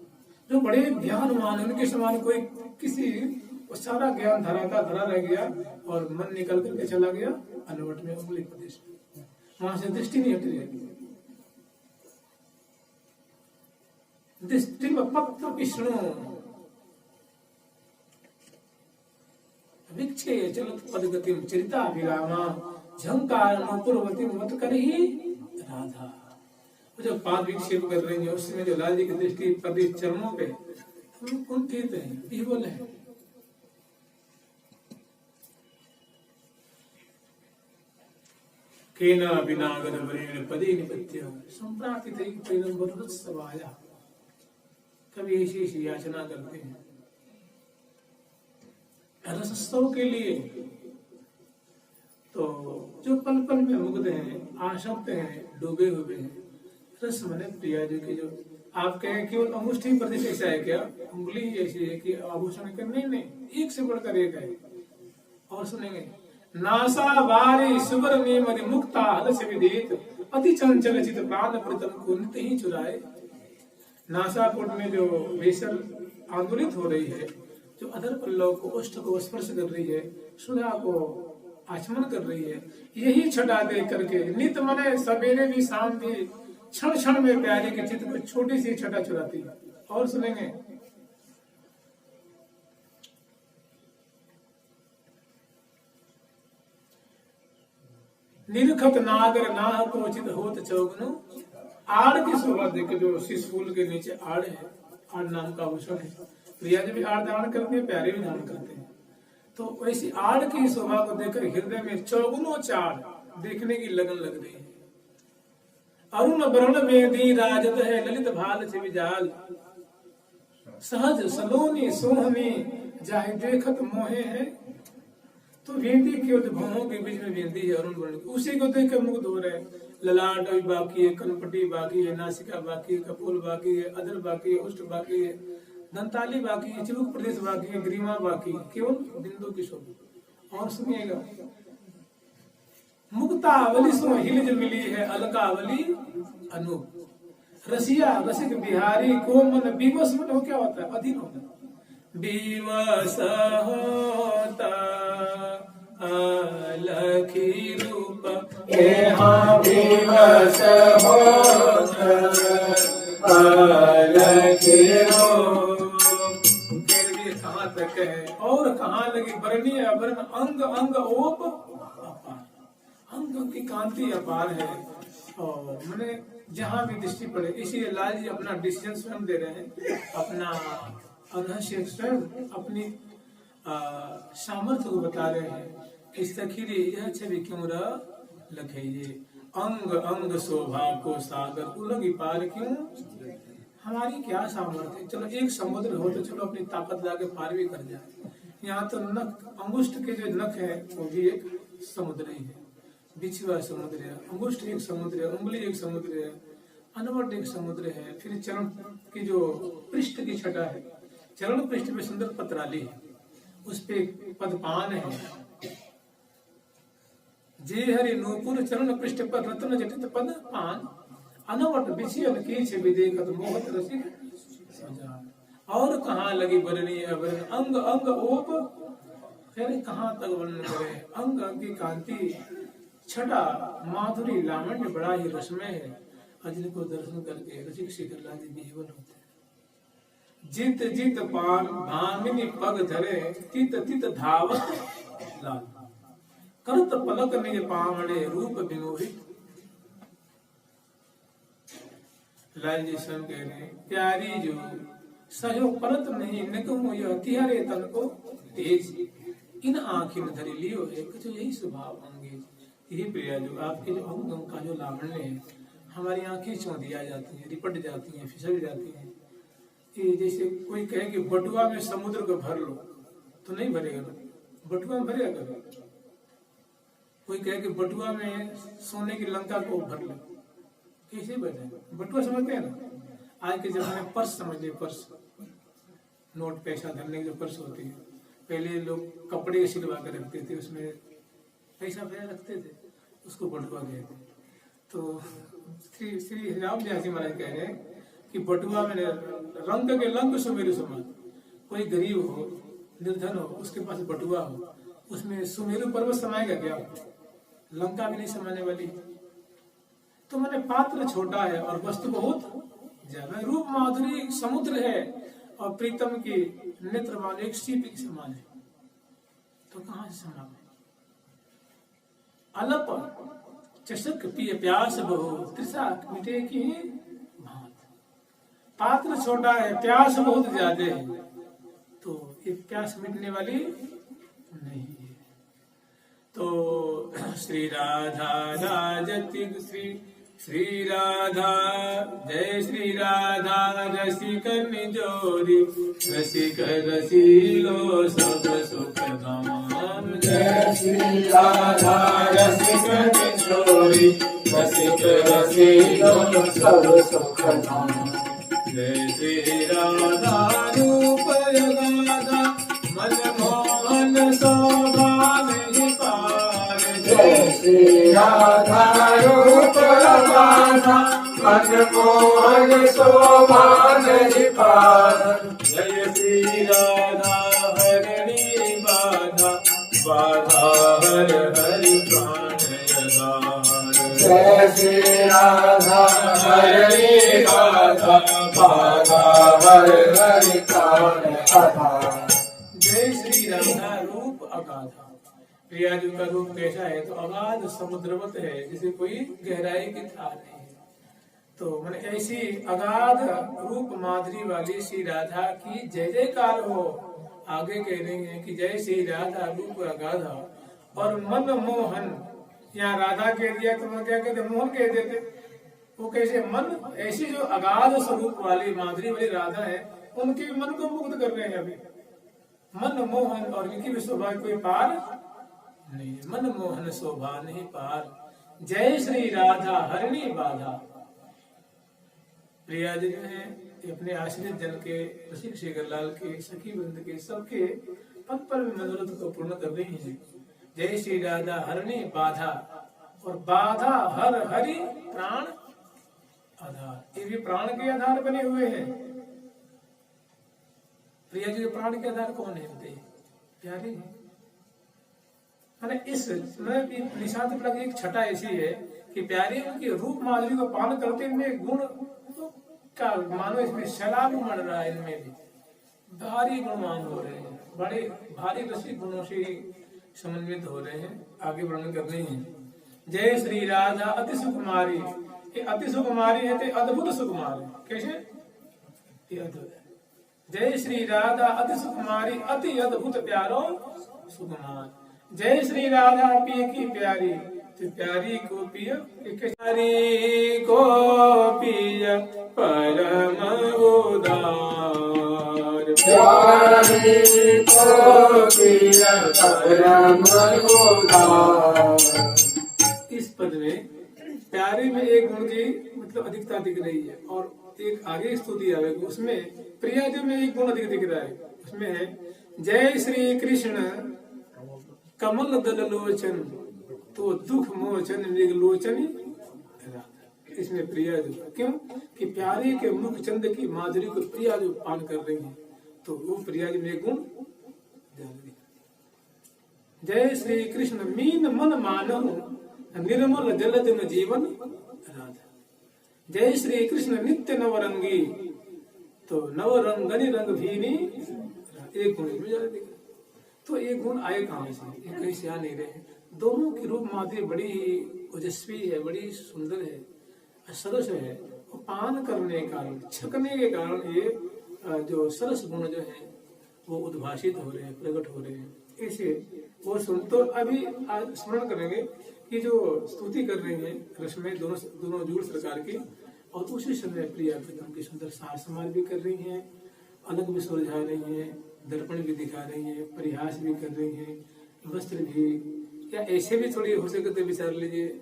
जो बड़े ज्ञानवान है उनके समान कोई किसी सारा ज्ञान धरा रह गया और मन निकल करके चला गया अनवट में, उंगली प्रदेश में, वहां से दृष्टि नहीं हट रही। दृष्टि पत्र विष्णु विक्षे चलत पदगतिम चरिता विरामा झंकार पूर्वती मत कर ही राधा। जो पाद विक्षेप कर रही है उसमें जो लाल जी की दृष्टि प्रदेश चरणों पे कुंठित है, विह्वल है। केना विनागर वरेण पदे निपत्य संप्राप्तितै प्रेम वरुत्सवाया। कभी ऐसी याचना करते हैं रसोत्सव के लिए, तो जो पल पल में मुग्ध हैं, आसक्त हैं, डूबे हुए हैं, रस मने प्रिया जी की जो आप कहें केवल अंगुष्ठी प्रदेश ऐसा है क्या? उंगली ऐसी है कि आभूषण के नहीं, एक से बढ़कर एक है। और सुनेंगे नासा वारी सुवर्ण मदि मुक्ता हलस विदित अति चंचल चित प्राण प्रतम को नित ही चुराए। नासापुट में जो वेसल आंदोलित हो रही है, जो अधर पल्लव को ओष्ठ को स्पर्श कर रही है, सुधा को आचमन कर रही है, यही छटा दे करके नित मने सवेरे भी शाम भी क्षण क्षण में प्यारे के चित्त को छोटी सी छटा चुराती है। और सुनेंगे निरखत नागर नाह कोचित होत चौगनु। आड़ की शोभा देखे, जो शीश फूल के नीचे आड़ है, आड़ नाम का आभूषण है। प्रिया जी भी आड़ धारण करते हैं, प्यारे भी धारण करते हैं। तो वैसी आड़ की शोभा को देखकर हृदय में चौगुनो चार देखने की लगन लग रही है। अरुण वर्ण में दी राजत है ललित भाल से विजाल, सहज सलोनी सोहनी जाहि देखत मोहे है। तो वेदी के भवों के बीच में वेदी है अरुण वर्ण, उसी को देख कर मुग्ध हो रहे। ललाट भी बाकी है, कनपटी बाकी है, नासिका बाकी है, कपोल बाकी है, अधर बाकी है, उष्ट बाकी है, दंताली बाकी है, चिबुक प्रदेश बाकी है, ग्रीवा बाकी है, केवल बिंदु की शोभा। और सुनिएगा मुक्तावली सो हिल जो मिली है अलकावली अनूप। रसिया रसिक बिहारी को मन विवश मन हो, क्या होता है? अधीन होता, विवश होता अलखी रूप यहाँ विवश होता अलखी रूप। कहाँ तक है और कहाँ लगी बरनी अवरण अंग अंग ओप अपार, अंग की कांति अपार है। और मैंने जहाँ भी दृष्टि पड़े, इसीलिए लाल जी अपना डिसीजन स्वयं दे रहे हैं, अपना अनहस्य स्वयं अपनी सामर्थ्य को बता रहे हैं कि सखी यह छवि क्यों लखइये, अंग अंग शोभा को सागर उलगी पार क्यों। हमारी क्या सामर्थ्य है, चलो एक समुद्र हो तो चलो अपनी ताकत लाके पार भी कर जाए। यहाँ तो नख, अंगुष्ठ के जो नख है वो भी एक समुद्र ही है, बिछुआ समुद्र है, अंगुष्ठ एक समुद्र है, उंगली एक समुद्र है, अनवट एक समुद्र है। फिर चरण की जो पृष्ठ की छटा है, चरण पृष्ठ में सुंदर पत्राली है, उस पे पदपान है, जे हरि नूपुर चरण पृष्ठ पर रत्न जटित पद पान, अनवट बिछियन कीछ विदेखत मोहत रसिक सजान। और कहाँ लगी बरनी अबरन अंग अंग ओप, फिर कहाँ तक वर्णन करे। अंग अंग की कांति छटा माधुरी लावण्य बड़ा ही रसमय है, अजल को दर्शन करके रसिक शिखर लादी विह्वल होते हैं। जित जित पान भामिनी पग धरे, तित तित धावत लाल, करत पलक निज पावड़े रूप विमोहित। लाल जी स्वयं कह रहे हैं, प्यारी जो सहो परत नहीं निगम यह तिहरे तन को तेज, इन आँखिन धरि लियो है कुछ यही स्वभाव अंगेज। यही प्रिया जो आपके जो अंग का जो लावण्य है, हमारी आंखें चौंधिया जाती हैं, रिपट जाती हैं, फिसल जाती हैं। ये जैसे कोई कहे कि बटुआ में समुद्र को भर लो तो नहीं भरेगा, बटुआ में भरेगा कभी। कोई कहे कि बटुआ में सोने की लंका को भर लो, कैसे भरेगा। बटुआ समझते हैं ना, आज के जमाने में पर्स समझ लीजिए, पर्स नोट पैसा धरने की जो पर्स होती है, पहले लोग कपड़े सिलवा कर रखते थे, उसमें पैसा पैसा रखते थे, उसको बटुआ कहते। तो श्री राम जी महाराज कह रहे हैं कि बटुआ में रंग के लंग सुमेरु समान, कोई गरीब हो निर्धन हो उसके पास बटुआ हो, उसमें सुमेरु पर्वत समाएगा क्या, लंका भी नहीं समाने वाली। तो मैंने पात्र छोटा है और वस्तु बहुत ज्यादा, रूप माधुरी समुद्र है और प्रीतम की नेत्र मान एक सीप के समान है, तो कहां से समा। अलप चषक पिय प्यास बहु, तृषा मिटे की भांत। पात्र छोटा है, प्यास बहुत ज्यादा है, तो ये प्यास मिटने वाली नहीं है। तो श्री राधा राजति श्री राधा, जय श्री राधा रसिक निजोरी, रसिक रसीलो सब सुख धाम। जय श्री राधा रसिक निजोरी, रसिक रसीलो सब सुख धाम। जय श्री राधा रूप गाधा, मनमोहन शोभा नहीं पार। जय श्री राधा रूप गाधा, मनमोहन शोभा नहीं पार। जय श्री राधा हरणी बाधा, बाधा हर हरि प्राण यदार। जय श्री राधा हरणी बाधा, बाधा हर हरि प्राण यदार। जय श्री राधा रूप अगाधा। प्रिया जी का रूप कैसा है, तो अगाध समुद्रवत है, जैसे कोई गहराई की धार नहीं है। तो मैंने ऐसी अगाध रूप माधुरी वाली श्री राधा की जय जयकार हो। आगे कह रही है कि जय श्री राधा रूप अगाधा और मन मोहन। यहाँ राधा कह दिया तो मैं क्या कहते, मोहन कह देते। वो कैसे मन, ऐसी जो अगाध स्वरूप वाली माधुरी वाली राधा है, उनके मन को मुग्ध कर रहे हैं अभी। मन मोहन और इनकी भी शोभा कोई पार नहीं, मन मोहन शोभा नहीं पार। जय श्री राधा हरणी बाधा। प्रिया जी है अपने आश्रित जन के, रसिक शेखर लाल के, सखी वृंद के, सबके पद पर मनोरथ को पूर्ण कर रही है। जय श्री राधा हरणी बाधा, और बाधा हर हरि प्राण आधार। ये भी प्राण के आधार बने हुए हैं। प्रिया जी के प्राण के आधार कौन है? प्यारे इस निशांत प्लग एक छटा ऐसी है कि प्यारे उनकी रूप माधुरी को पान करते इनमें गुण का मानो इसमें शैलाब उमड़ रहा है। इनमें भी भारी गुणवान हो रहे हैं, बड़े भारी रसिक गुणों से समन्वित हो रहे हैं। आगे वर्णन कर रहे हैं जय श्री राधा अति सुकुमारी। ये अति सुकुमारी है तो अद्भुत सुकुमारी, कैसे ये अद्भुत है। जय श्री राधा अति सुकुमारी, अति अद्भुत प्यारो सुकुमार। जय श्री राधा पिय की प्यारी, तो प्यारी को पिय, प्यारी को पिय परम उदार, प्यारी को पिय परम उदार। इस पद में प्यारे में एक गुण की मतलब अधिकता दिख रही है, और एक आगे स्तुति आएगी उसमें प्रियादि में एक गुण अधिक दिख रहा है। उसमें है जय श्री कृष्ण कमल दल लोचन, तो दुख मोचन मृगलोचनी राधा। इसमें प्रिया जो क्यों कि प्यारे के मुख चंद की माधुरी को प्रिया जो पान कर रही है, तो वो प्रिया में एक गुण। जय श्री कृष्ण मीन मन मानव निर्मल जल जन जीवन राधा। जय श्री कृष्ण नित्य नवरंगी, तो नवरंगनी रंग भीनी। एक गुण में ज्यादा दिख, तो एक गुण आए कहां से, ये कहीं से आ नहीं रहे। दोनों की रूप माधुरी बड़ी ओजस्वी है, बड़ी सुंदर है, सरस है। वो पान करने के कारण, छकने के कारण ये जो सरस गुण जो है वो उद्भाषित हो रहे हैं, प्रकट हो रहे हैं। ऐसे वो सुन, तो अभी आज स्मरण करेंगे कि जो स्तुति कर रहे हैं रस में दोनों जूड़ सरकार की, और उसी समय प्रिया प्रीतम की सुंदर सार समार भी कर रही हैं, अलग भी सुलझा रही हैं, दर्पण भी दिखा रही हैं, परिहास भी कर रही हैं, वस्त्र भी, या ऐसे भी थोड़ी हो सके तो विचार लीजिए।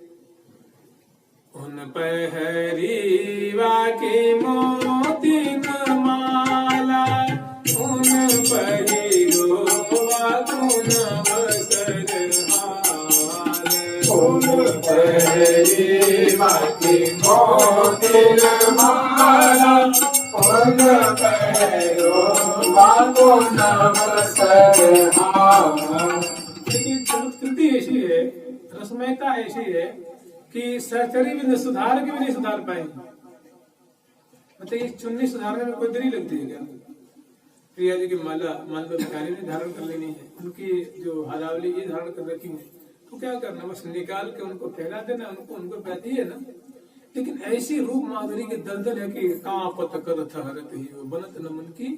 उन पहरीवा की मोती न माला, उन पहिरोवा तुन बसर हाल, उन पहरीवा की मोती न माला, उन पहिरोवा तुन बसर हाल। लेकिन संस्कृति ऐसी है, रसमयता ऐसी है कि सहचरी भी सुधार के भी नहीं सुधार पाएंगे। मतलब ये चुन्नी सुधारने में कोई देरी लगती है क्या? प्रिया जी की माला मान लो भिखारी ने धारण कर लेनी है, उनकी जो हरावली ये धारण कर रखी है, तो क्या करना, बस निकाल के उनको फैला देना, उनको बैठी है ना। लेकिन ऐसी रूप माधुरी के दलदल है कि कांपत कर थहरत ही वो बनत न मन की,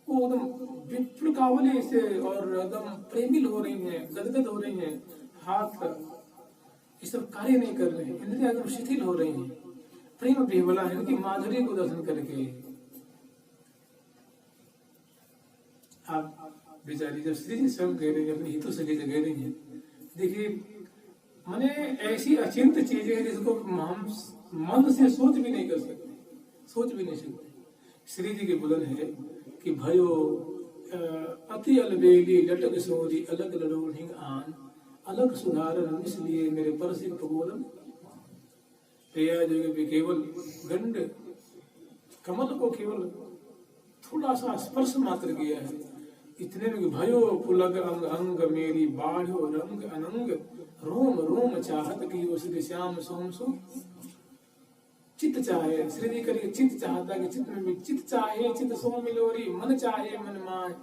वो एकदम विपुल कावली से और एकदम प्रेमिल हो रही है, गदगद हो रही है, हाथ ये सब कार्य नहीं कर रहे हैं, इंद्रियां एकदम शिथिल हो रही हैं, प्रेम विह्वला है इनकी माधुरी को दर्शन करके। आप बेचारी जब श्री जी स्वयं कह रही है, अपने हितों से कह रही है, देखिए मैंने ऐसी अचिंत चीजें हैं जिसको हम मन से सोच भी नहीं कर सकते, सोच भी नहीं सकते। श्री जी के बुलन है कि भयो अति अलबेली लटक सोरी अलग लड़ोढ़ आन, अलग सुधारण इसलिए मेरे पर से प्रबोधन। प्रिया जो केवल गंड कमल को केवल थोड़ा सा स्पर्श मात्र किया है, इतने में भयो पुलग अंग अंग मेरी बाढ़ो रंग अनंग, रोम रोम चाहत की वो श्री श्याम सोम सो चित चाहे। श्री जी करिए चित चाहता कि चित में चित चाहे चित सो मिलोरी, मन चाहे मन मान,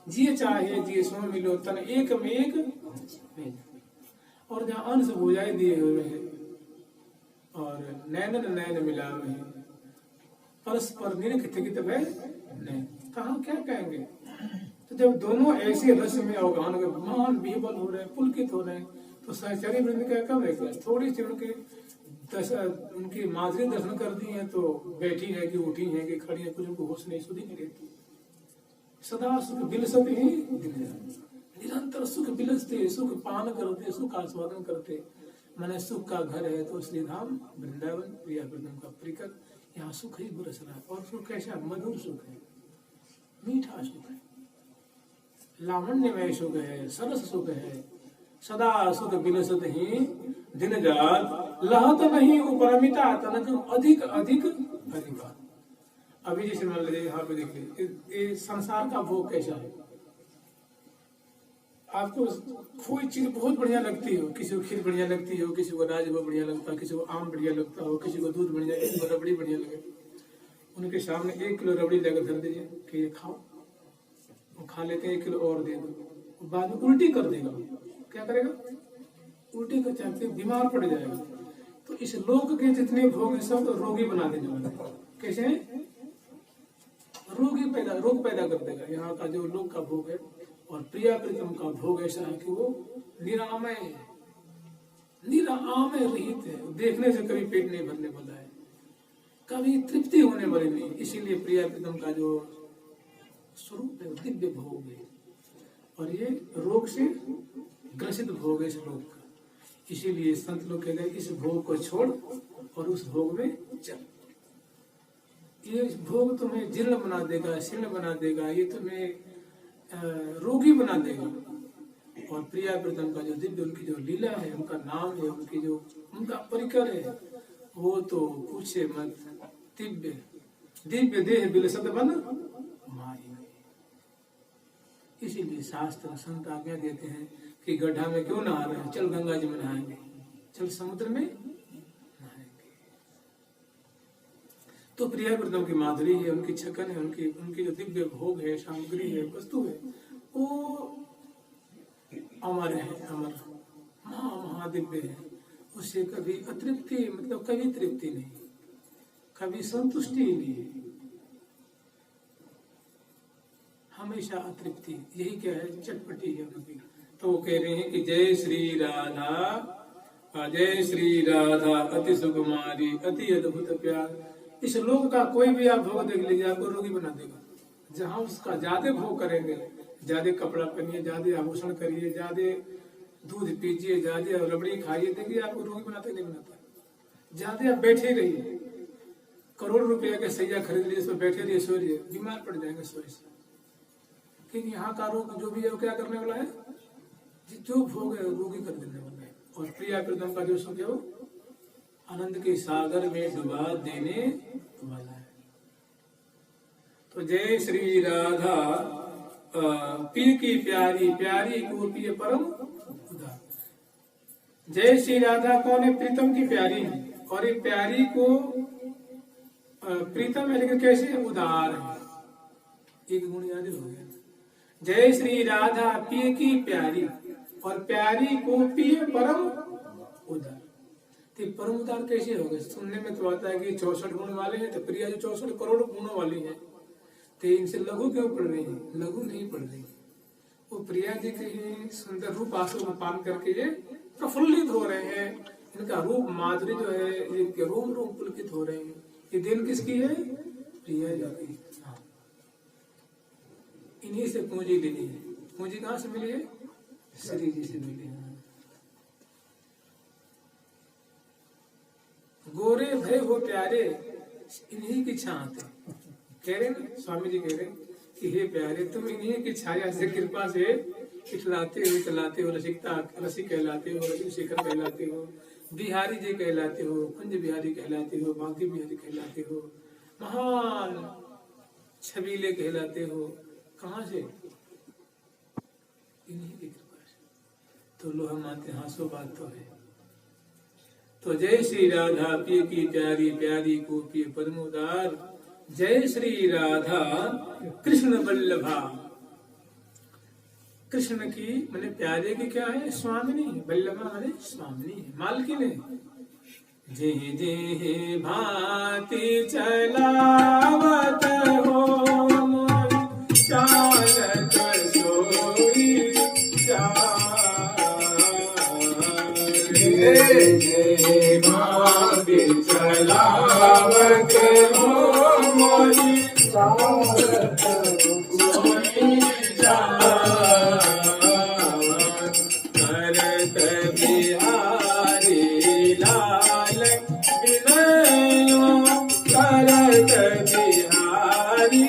जिये चाहे जिये सो मिलो तन एक में एक में। और जहाँ अंश भुजाई दिए हुए हैं और नैनन नैन मिला हुए हैं, परस्पर निरख थिकित भय नहीं, कहाँ क्या कहेंगे। तो जब दोनों ऐसे रस में अवगान के महान विह्वल हो रहे हैं, पुलकित हो रहे हैं, तो सहचरी वृंद का कब है, थोड़ी सी उनकी माधुरी दर्शन कर दी है, तो बैठी है कि उठी है कि खड़ी है, कुछ उनको होश नहीं, सुधी नहीं रहती। सदा सुख बिलसत ही निरंतर सुख बिलसते, सुख पान करते, सुख आस्वादन करते। मैंने सुख का घर है तो श्रीधाम वृंदावन प्रिया वृंदम का परिकर, यहाँ सुख ही बरस रहा है। और सुख कैसा, मधुर सुख है, मीठा सुख है, लावण्यमय सुख है, सरस सुख है। सदा सुख बिलसत ही दिन रात, लहत नहीं उपरमिता तन अधिक अधिक अधिकार। अभी जैसे मान लीजिए यहाँ पे देखिए संसार का भोग कैसा है। आपको कोई चीज बहुत बढ़िया लगती हो, किसी को खीर बढ़िया लगती हो, किसी को राजभोग बढ़िया लगता है, किसी को आम बढ़िया लगता हो, किसी को दूध बढ़िया, किसी को रबड़ी बढ़िया लगे, उनके सामने 1 किलो रबड़ी लेकर धर दीजिए कि ये खाओ, वो खा लेते 1 किलो और दे दो, बाद में उल्टी कर देगा। क्या करेगा, उल्टी कर चलते बीमार पड़ जाएगा। तो इस लोक के जितने भोग हैं सब रोगी बना देने वाले हैं। कैसे? रोग पैदा कर देगा। यहाँ का जो लोक का भोग है और प्रिया प्रीतम का भोग ऐसा है कि वो निरामय रहित है, देखने से कभी पेट नहीं भरने वाला है, कभी तृप्ति होने वाली नहीं। इसीलिए प्रिया प्रीतम का जो स्वरूप है दिव्य भोग है और ये रोग से ग्रसित भोग है इस लोक का। इसीलिए संत लोग कहते हैं इस भोग को छोड़ और उस भोग में चल। ये भोग तुम्हें जीर्ण बना देगा, शीर्ण बना देगा, ये तुम्हें रोगी बना देगा। और प्रिया प्रीतम का जो दिव्य उनकी जो लीला है, उनका नाम है, उनका परिकर है, वो तो पूछे मत। दिव्य देह बिलसत बन माही। इसीलिए शास्त्र संत आज्ञा देते हैं कि गड्ढा में क्यों नहा रहे हैं, चल गंगा जी में नहाएंगे, चल समुद्र में नहाएंगे। तो प्रिया प्रीतम की माधुरी है, उनकी छकन है, उनकी जो दिव्य भोग है, सामग्री है, वस्तु है, वो अमर है, अमर महादिव्य है। उससे कभी अतृप्ति, मतलब कभी तृप्ति नहीं, कभी संतुष्टि ही नहीं है, हमेशा अतृप्ति। यही क्या है? चटपटी है उनकी। तो वो कह रहे हैं कि जय श्री राधा अति सुकुमारी अति अद्भुत प्यार। इस लोक का कोई भी आप भोग देख लीजिए, आपको रोगी बना देगा। जहाँ उसका ज्यादा भोग करेंगे, ज्यादा कपड़ा पहनिए, ज्यादा आभूषण करिए, ज्यादा दूध पीजिए, ज्यादा रबड़ी खाइए, देखिए आपको रोगी बनाता नहीं बनाता। ज्यादा आप बैठे रहिए, करोड़ रुपया के सैया खरीद लीजिए, उसमें बैठे रहिए, सो रहिए, बीमार पड़ जाएंगे सोए से। क्योंकि यहाँ का रोग जो भी है वो क्या करने वाला है? जो भोग है रोगी कर देने वाला है। और प्रिया प्रीतम का जो सुख है वो आनंद के सागर में डुबा देने वाला है। तो जय श्री राधा पी की प्यारी, प्यारी को पिए परम उदार। जय श्री राधा कौन है? प्रीतम की प्यारी है। और ये प्यारी को प्रीतम है, लेकिन कैसे? उदार है। एक गुण याद हो गया। जय श्री राधा पिए की प्यारी और प्यारी को पिए परम उदार। तो परम उदार कैसे हो गए? सुनने में तो आता है कि 64 गुण वाले हैं, तो प्रिया जो 64 करोड़ गुणों वाली है, तो इनसे लघु क्यों पढ़ रही है? लघु नहीं पढ़ रही, वो प्रिया जी के सुंदर रूप आंसू में पान करके ये प्रफुल्लित हो रहे हैं। इनका रूप माधुरी जो है, ये रोम रोम पुलकित हो रहे हैं। ये दिन किसकी है? प्रिया जी की। हाँ, इन्हीं से पूंजी लेनी है। पूंजी कहाँ से मिली है? श्री जी से मिली है। गोरे भय हो प्यारे इन्हीं की छांत है। कह रहे ना स्वामी जी, कह रहे कि हे प्यारे, तुम इन्हीं की छाया से, कृपा से इठलाते हो, चलाते हो, रसिक कहलाते हो, रसिक शेखर कहलाते हो, बिहारी जी कहलाते हो, कुंज बिहारी कहलाते हो, बांकी बिहारी कहलाते हो, महान छबीले कहलाते हो। कहाँ से? इन्हीं की कृपा से। तो लो हम मानते हैं, हाँ सो बात तो है। तो जय श्री राधा पिए की प्यारी, प्यारी को पिए परम उदार। जय श्री राधा कृष्ण वल्लभा। कृष्ण की मैंने प्यारे की क्या है? स्वामिनी। वल्लभा मैंने स्वामिनी है, मालकिन है। जे जे भांति चलावत हो चालत सोई जे भांति चलावत हो मोरी चालत सोई करत बिहारी लाल विनय करत बिहारी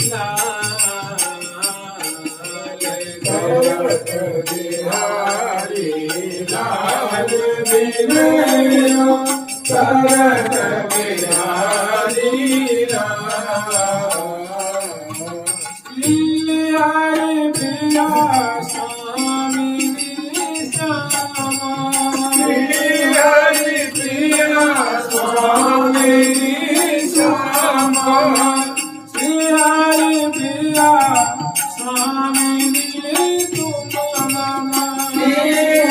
लाल करत बिहारी लाल विनय करत बिहारी लाल। हरे प्रिया स्वामी श्यामा, हरे प्रिया स्वामी श्यामा, श्री हरे प्रिया स्वामी तुम नमः,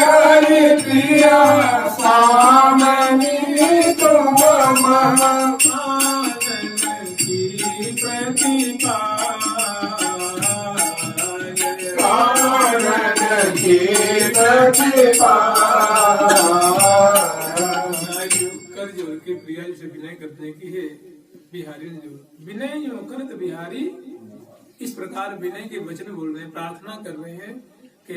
हरे प्रिया कर जोर के प्रिया जी से विनय करने की है बिहारी ने जो विनय जो करत बिहारी, इस प्रकार विनय के वचन बोल रहे हैं, प्रार्थना कर रहे हैं कि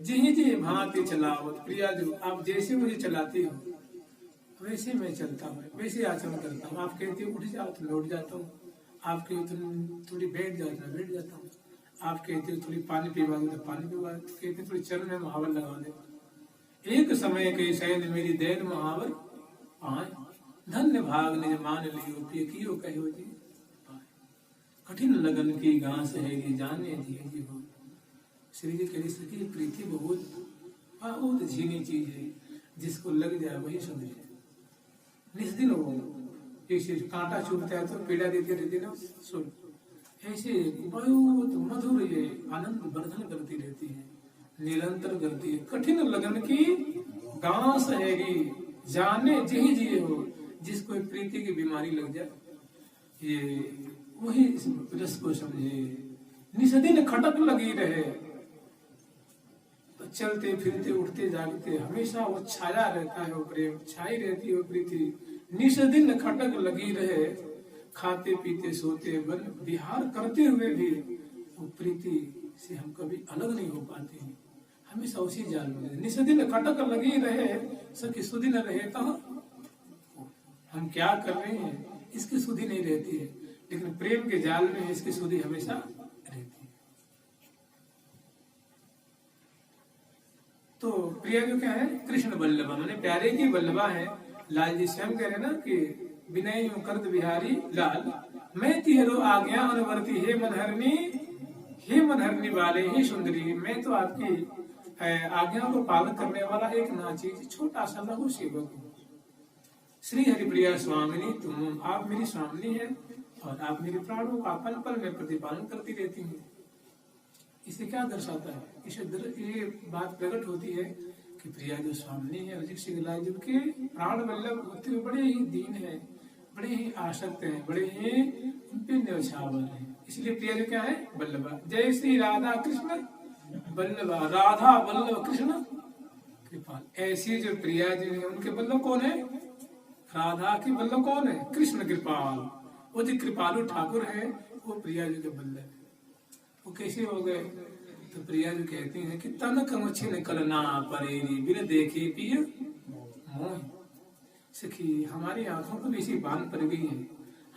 जी जी भांति चलावत प्रिया जो आप जैसे मुझे चलाती हो वैसे मैं चलता हूँ, वैसे आचरण करता हूँ। आप कहते हो उठ जाओ तो लौट जाता हूँ, आप कहते हो थोड़ी बैठ जाओ तो बैठ जाता हूँ, आप कहते हो थोड़ी पानी पीवा दो तो पानी पीवा, कहते थोड़ी चरण में महावर लगा दे। एक समय के शयन मेरी देर महावर आए, धन्य भाग निज मान लियो पिय कियो कहो जी। कठिन लगन की घास है ये जाने दिए जी हो। श्री जी कह रही की प्रीति बहुत झीनी चीज है, जिसको लग जाए वही समझे। निस्दिन हो जैसे कांटा चुभता है तो पीड़ा देते रहती ना, सुन ऐसे बहुत मधुर ये आनंद वर्धन करती रहती है, निरंतर करती है। कठिन लगन की घास हैगी जाने जी जी हो, जिसको प्रीति की बीमारी लग जाए ये वही इस रस को समझे। निस्दिन खटक लगी रहे, तो चलते फिरते उठते जागते हमेशा वो छाया रहता है, वो प्रेम छाई रहती है, वो प्रीति निस्दिन खटक लगी रहे। खाते पीते सोते बन विहार करते हुए भी वो प्रीति से हम कभी अलग नहीं हो पाते हैं, हमेशा उसी जाल में। निस्दिन खटक लगी रहे सखी सुधि न रहे कहाँ, हम क्या कर रहे हैं इसकी सुधि नहीं रहती है, लेकिन प्रेम के जाल में इसकी सुधि हमेशा रहती है। तो प्रिया जो क्या है कृष्ण वल्लभा, मैंने प्यारे की वल्लभा है। लाल जी स्वयं कह रहे ना कि विनय करत बिहारी लाल, मैं तिहरो आज्ञा अनुवर्ती हे मनहरनी, हे मनहरनी वाले ही सुंदरी। मैं तो आपकी आज्ञा को पालन करने वाला एक नाची छोटा सा लघु सेवक हूँ। श्री हरिप्रिया स्वामिनी तुम, आप मेरी स्वामिनी है और आप मेरे प्राणों का पल पल में प्रतिपालन करती रहती हैं। इसे क्या दर्शाता है, इसे ये बात प्रकट होती है कि प्रिया जो स्वामिनी है जिनके प्राण वल्लभ होते हुए बड़े ही दीन है, बड़े ही आसक्त हैं, बड़े ही उनपे न्यौछावर है, इसलिए प्रिया जो क्या है वल्लभा। जय श्री राधा कृष्ण वल्लभा, राधा वल्लभ कृष्ण कृपाल। ऐसी जो प्रिया जी है उनके वल्लभ कौन है, राधा की वल्लभ कौन है, कृष्ण कृपाल। वो जो कृपालु ठाकुर है वो प्रिया जी के वल्लभ है। वो कैसे हो गए, तो प्रिया जी कहती हैं कि तनक मुझे निकलना परेरी बिन देखे पिय मोह। सखी हमारी आंखों को भी ऐसी बांध पड़ गई है,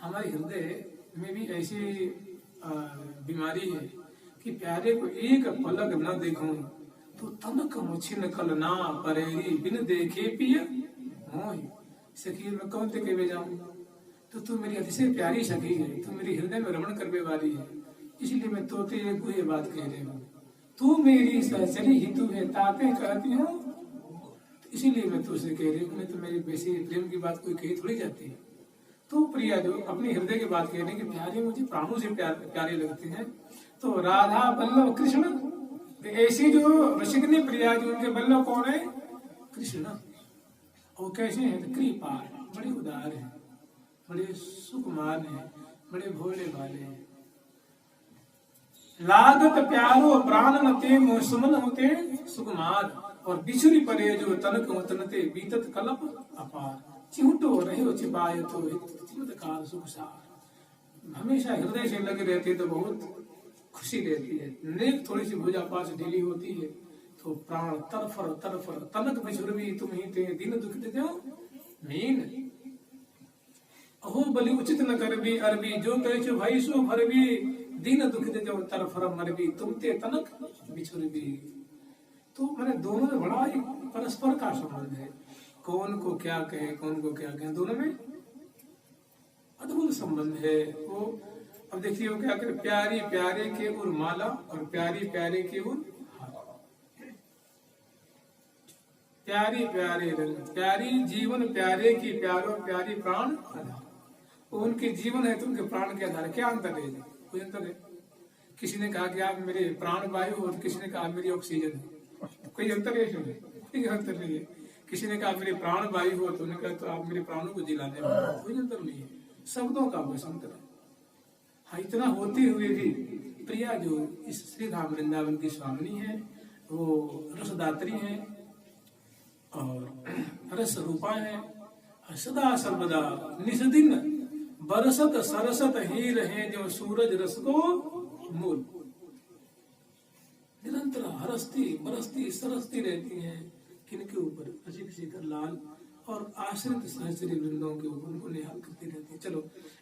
हमारे हृदय में भी ऐसी बीमारी है कि प्यारे को एक पलक न देखूं तो तनक मुझे निकलना परेरी बिन देखे पिय मोह। सखी मैं कौन से कहे जाऊं, तो तू मेरी अतिशय प्यारी सखी है, तू मेरी हृदय में रमण करने वाली है, इसलिए मैं तोते को ये बात कह रही हूँ। तू मेरी सहचरी ही तू है ताते कहती हूँ, इसीलिए मैं तुझसे कह रही हूँ। मैं तो मेरी वैसे प्रेम की बात कोई कही थोड़ी जाती है। तो प्रिया जो अपने हृदय की बात कह रही कि प्यारे मुझे प्राणों से प्यारे लगते हैं। तो राधा वल्लभ कृष्ण, ऐसी जो रसिकनी प्रिया जो उनके वल्लभ कौन है, कृष्ण। वो कैसे हैं, कृपाल, बड़े उदार हैं, बड़े सुकुमार हैं, बड़े भोले भाले हैं। लागत प्यारो प्राण नते सुमन होते सुकुमार, और बिछुरी परे जो तनक तनते बीतत कलप अपार। चिहुटो रहे चिपाय तो चमत्कार सुखसार। हमेशा हृदय से लगे रहते तो बहुत खुशी रहती है। नेक थोड़ी सी भुजा पास ढीली होती है तो प्राण तरफर तरफर तनक बिछुरवी तुम ही ते दिन दुख दे दो मीन। अहो बलि उचित न करबी अरबी, जो कहे छो भाई सो भरबी, दिन दुख दे जो तरफर मरबी तुम ते तनक बिछुरबी। तो मैंने दोनों में बड़ा एक परस्पर का संबंध है, कौन को क्या कहे कौन को क्या कहे, दोनों में अद्भुत संबंध है। वो अब देखिए वो क्या करे, प्यारी प्यारे के उर माला और प्यारी प्यारे के उर हार। प्यारी प्यारे रंग, प्यारी जीवन प्यारे की प्यारो प्यारी प्राण आधार। उनके जीवन है तो उनके प्राण के आधार। क्या अंतर है, कोई अंतर है? किसी ने कहा कि आप मेरे प्राण वायु हो, तो किसी ने कहा मेरी ऑक्सीजन है, कोई अंतर है इसमें? कोई अंतर नहीं है। किसी ने कहा मेरे प्राण वायु हो, तो उन्होंने कहा तो आप मेरे प्राणों को जिलाने वाले, कोई अंतर नहीं है। शब्दों का बस अंतर है। हाँ, इतना होते हुए भी प्रिया जो इस श्री धाम वृंदावन की स्वामिनी है, वो रसदात्री है, और रस रूपा है, सदा सर्वदा निस्दिन बरसत सरसत ही रहे जो सूरज रस को मूल। निरंतर हरसती बरसती सरसती रहती हैं किनके ऊपर? रसिक शिखर लाल और आश्रित सहचरी वृंदों के ऊपर उनको निहाल करती रहती है। चलो,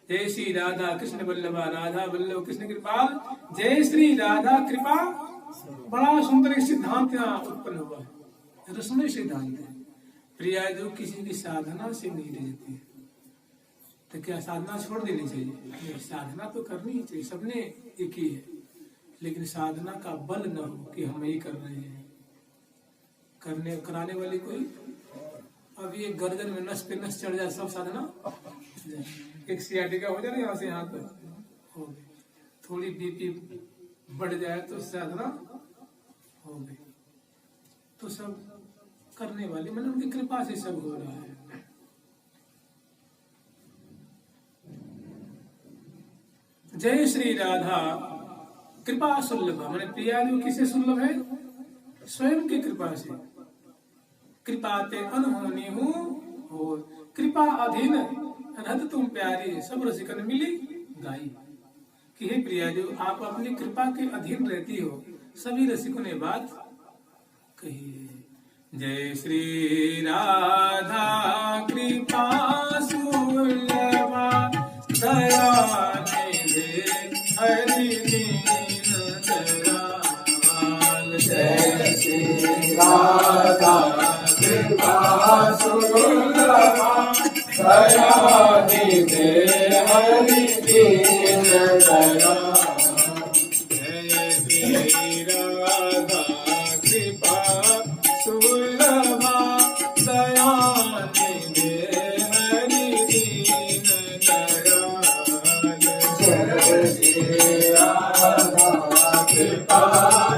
जय श्री राधा कृष्ण वल्लभा, राधा वल्लभ कृष्ण कृपाल, जय श्री राधा कृपा। बड़ा सुंदर एक सिद्धांत यहाँ उत्पन्न हुआ है, रसमय सिद्धांत है। प्रिया जो किसी की साधना से नहीं रहती है तो क्या साधना छोड़ देनी चाहिए? साधना तो करनी ही चाहिए, सबने एक ही है, लेकिन साधना का बल न हो कि हम यही कर रहे हैं, करने कराने वाली कोई। अब ये गर्दन में नस पे नस चढ़ जाए सब साधना, एक सियाटिका हो जाए यहाँ से यहाँ तक हो गई, थोड़ी बीपी बढ़ जाए तो साधना हो गई। तो सब करने वाले मतलब उनकी कृपा से सब हो रहा है। जय श्री राधा कृपा सुलभ, मैंने प्रिया जो किसे सुलभ है? स्वयं की कृपा से। कृपा ते अनहोनी हूँ और कृपा अधीन रथ तुम प्यारी, सब रसिकन मिली गाई। कि हे प्रिया जो आप अपनी कृपा के अधीन रहती हो, सभी रसिकों ने बात कही है। जय श्री राधा कृपा सुलभा, दया निधे हरि दीन दयाल। जय श्री राधा कृपा सुलभा, दया निधे हरि दीन दयाल। जय श्री राधा कृपा सुलभा, दया निधे हरि दीन दयाल। जय श्री राधा कृपा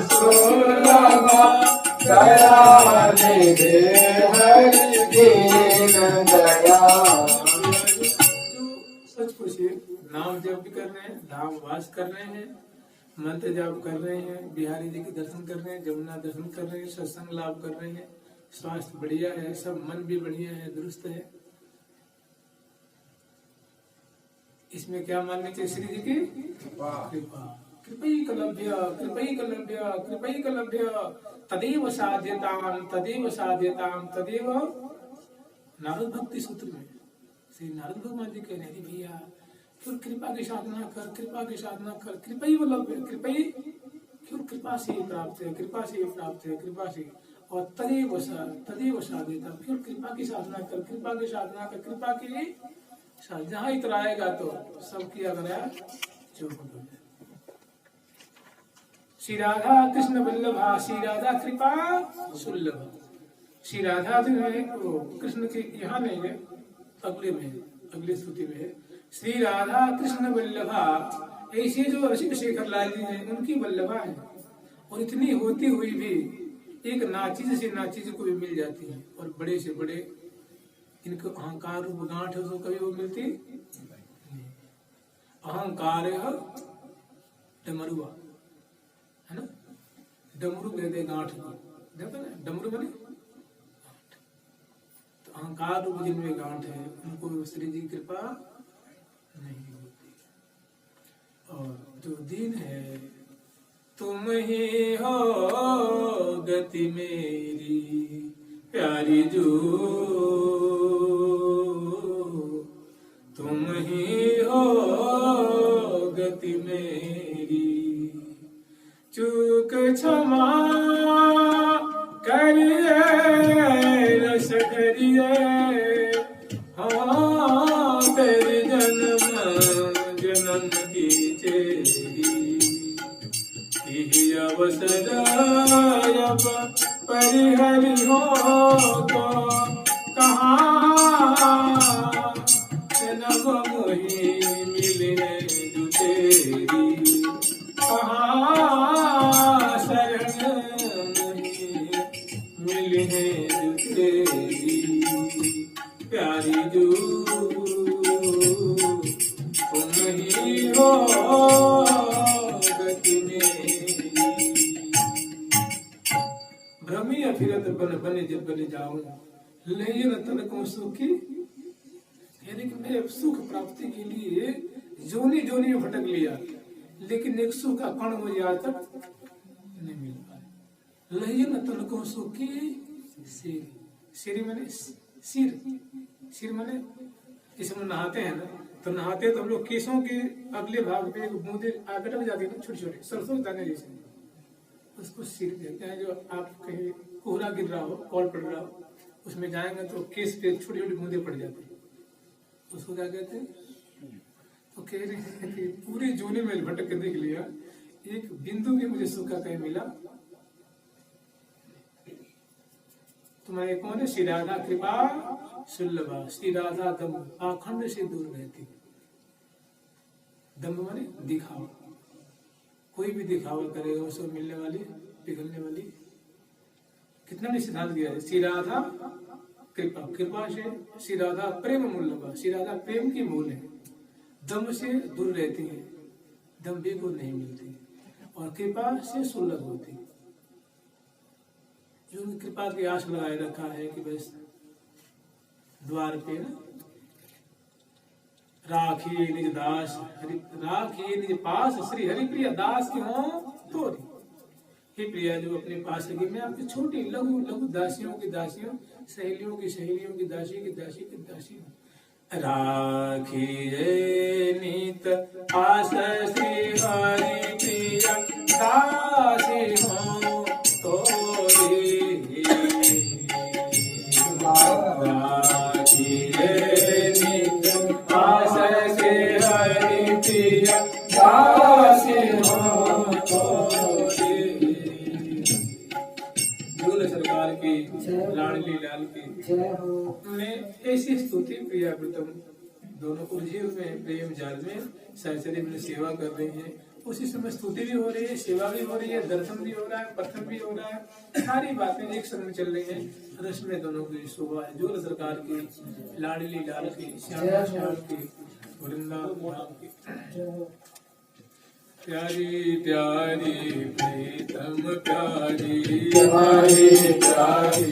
सुलभा, दया निधे हरि दीन दयाल। सच पूछिए, नाम जप भी कर रहे हैं, धाम वास कर रहे हैं, मंत्र जाप कर रहे हैं, बिहारी जी के दर्शन कर रहे हैं, जमुना दर्शन कर रहे हैं, सत्संग लाभ कर रहे हैं, स्वास्थ्य बढ़िया है, सब मन भी बढ़िया है, दुरुस्त है। इसमें क्या माननी चाहिए? श्री जी की कृपा। कृपई कलभ्य कृपई कलभ्य कृपई कलभ्य, तदेव साध्यताम तदेव साध्यताम तदेव। नारद भक्ति सूत्र में श्री नारद भगवान जी कह रहे हैं, भैया क्यों कृपा की साधना कर, कृपा की साधना कर, कृपई वल्लभ, कृपई क्यों कृपा से प्राप्त है, कृपा से प्राप्त है, कृपा से। और तदेव साध्यता, क्यों कृपा की साधना कर, कृपा की साधना कर, कृपा की जहाँ इतराएगा तो सब किया गया चौपट हो जाए। श्री राधा कृष्ण वल्लभा, श्री राधा कृपा सुलभ। श्री राधा जो है वो कृष्ण के यहाँ नहीं है, अगले में, अगले स्तुति में है। श्री राधा कृष्ण वल्लभा, ऐसे जो रसिक शेखर लाल जी हैं उनकी वल्लभा है। और इतनी होती हुई भी एक नाचीज से नाचीज को भी मिल जाती है, और बड़े से बड़े इनको अहंकार रूप गांठ है तो कभी वो मिलती नहीं। अहंकार है डमरुआ, है ना, डमरू दे दे गांठ को, देखो ना डमरू बने। तो अहंकार रूप जिनमें गांठ है उनको श्री जी की कृपा नहीं होती। और जो दीन है, तुम ही हो गति मेरी प्यारी जो, तुम ही हो गति मेरी, चूक क्षमा करिए रस करिए, हाँ तेरी जन्म की चेरी, यही अवसर अब परिहरि हो तो कहाँ जन्म मोही मिले जो तेरी, कहाँ शरण मोही मिले जो तेरी प्यारी जो, तुम ही हो गति मेरी। भ्रमी अफिरत बन मन बने जब बने जाऊं लही न तन को सुखी, यानी कि मैं सुख प्राप्ति के लिए जोनी जोनी में भटक लिया, लेकिन एक सुख का कण मुझे आज तक नहीं मिल पाया। लही न तन को सुखी सिर, सिर माने सिर, सिर माने जैसे हम नहाते हैं ना, तो नहाते तो हम लोग केसों के अगले भाग पे एक बूंदे आगट में जाती है ना, छोटे छोटे सरसों के दाने जैसे, उसको सिर कहते हैं। जो आप कहीं कोहरा गिर रहा हो, कॉल पड़ रहा हो, उसमें जाएंगे तो केस पे छोटी छोटी बूंदे पड़ जाती है, उसको क्या कहते हैं? तो कह रहे हैं कि पूरी जोनी में भटक के देख लिया, एक बिंदु भी मुझे सुख का कहीं मिला। तुम्हारे कौन है? श्री राधा कृपा सुलभा, श्री राधा दम पाखंड से दूर रहती। दम माने दिखावा, कोई भी दिखावा करेगा उसको मिलने वाली, पिघलने वाली। कितना ने सिद्धांत दिया है? श्री राधा कृपा, कृपा से श्री राधा प्रेम मूल्य, श्री राधा प्रेम की मूल है। दम से दूर रहती है, दम भी को नहीं मिलती, और कृपा से सुलभ होती। जो कृपा की आस लगाए रखा है कि बस द्वार पे ना राखी निज दास हरि, राखी निज पास श्री हरि प्रिय दास की हो तो हे प्रिया, जो अपने पास लगी, मैं आपकी छोटी लघु लघु दासियों की दासियों, सहेलियों की सहेलियों की दासी की दासी की दासी हूँ। राखी नित आस श्री हरि प्रिय दासी हो तो सरकार की लाडली लाल की में ऐसी स्तुति प्रियावृतम, दोनों उलझे हुए प्रेम जाल में सहचर्य में सेवा कर रहे हैं। उसी समय स्तुति भी हो रही है, सेवा भी हो रही है, दर्शन भी हो रहा है, पठन भी हो रहा है, सारी बातें एक संग में चल रही हैं। रस में दोनों की शोभा है। जो सरकार की लाडली लाल की, श्यामा श्याम की, वृंदावन की, प्यारी प्यारी प्रीतम प्यारी प्यारी प्यारी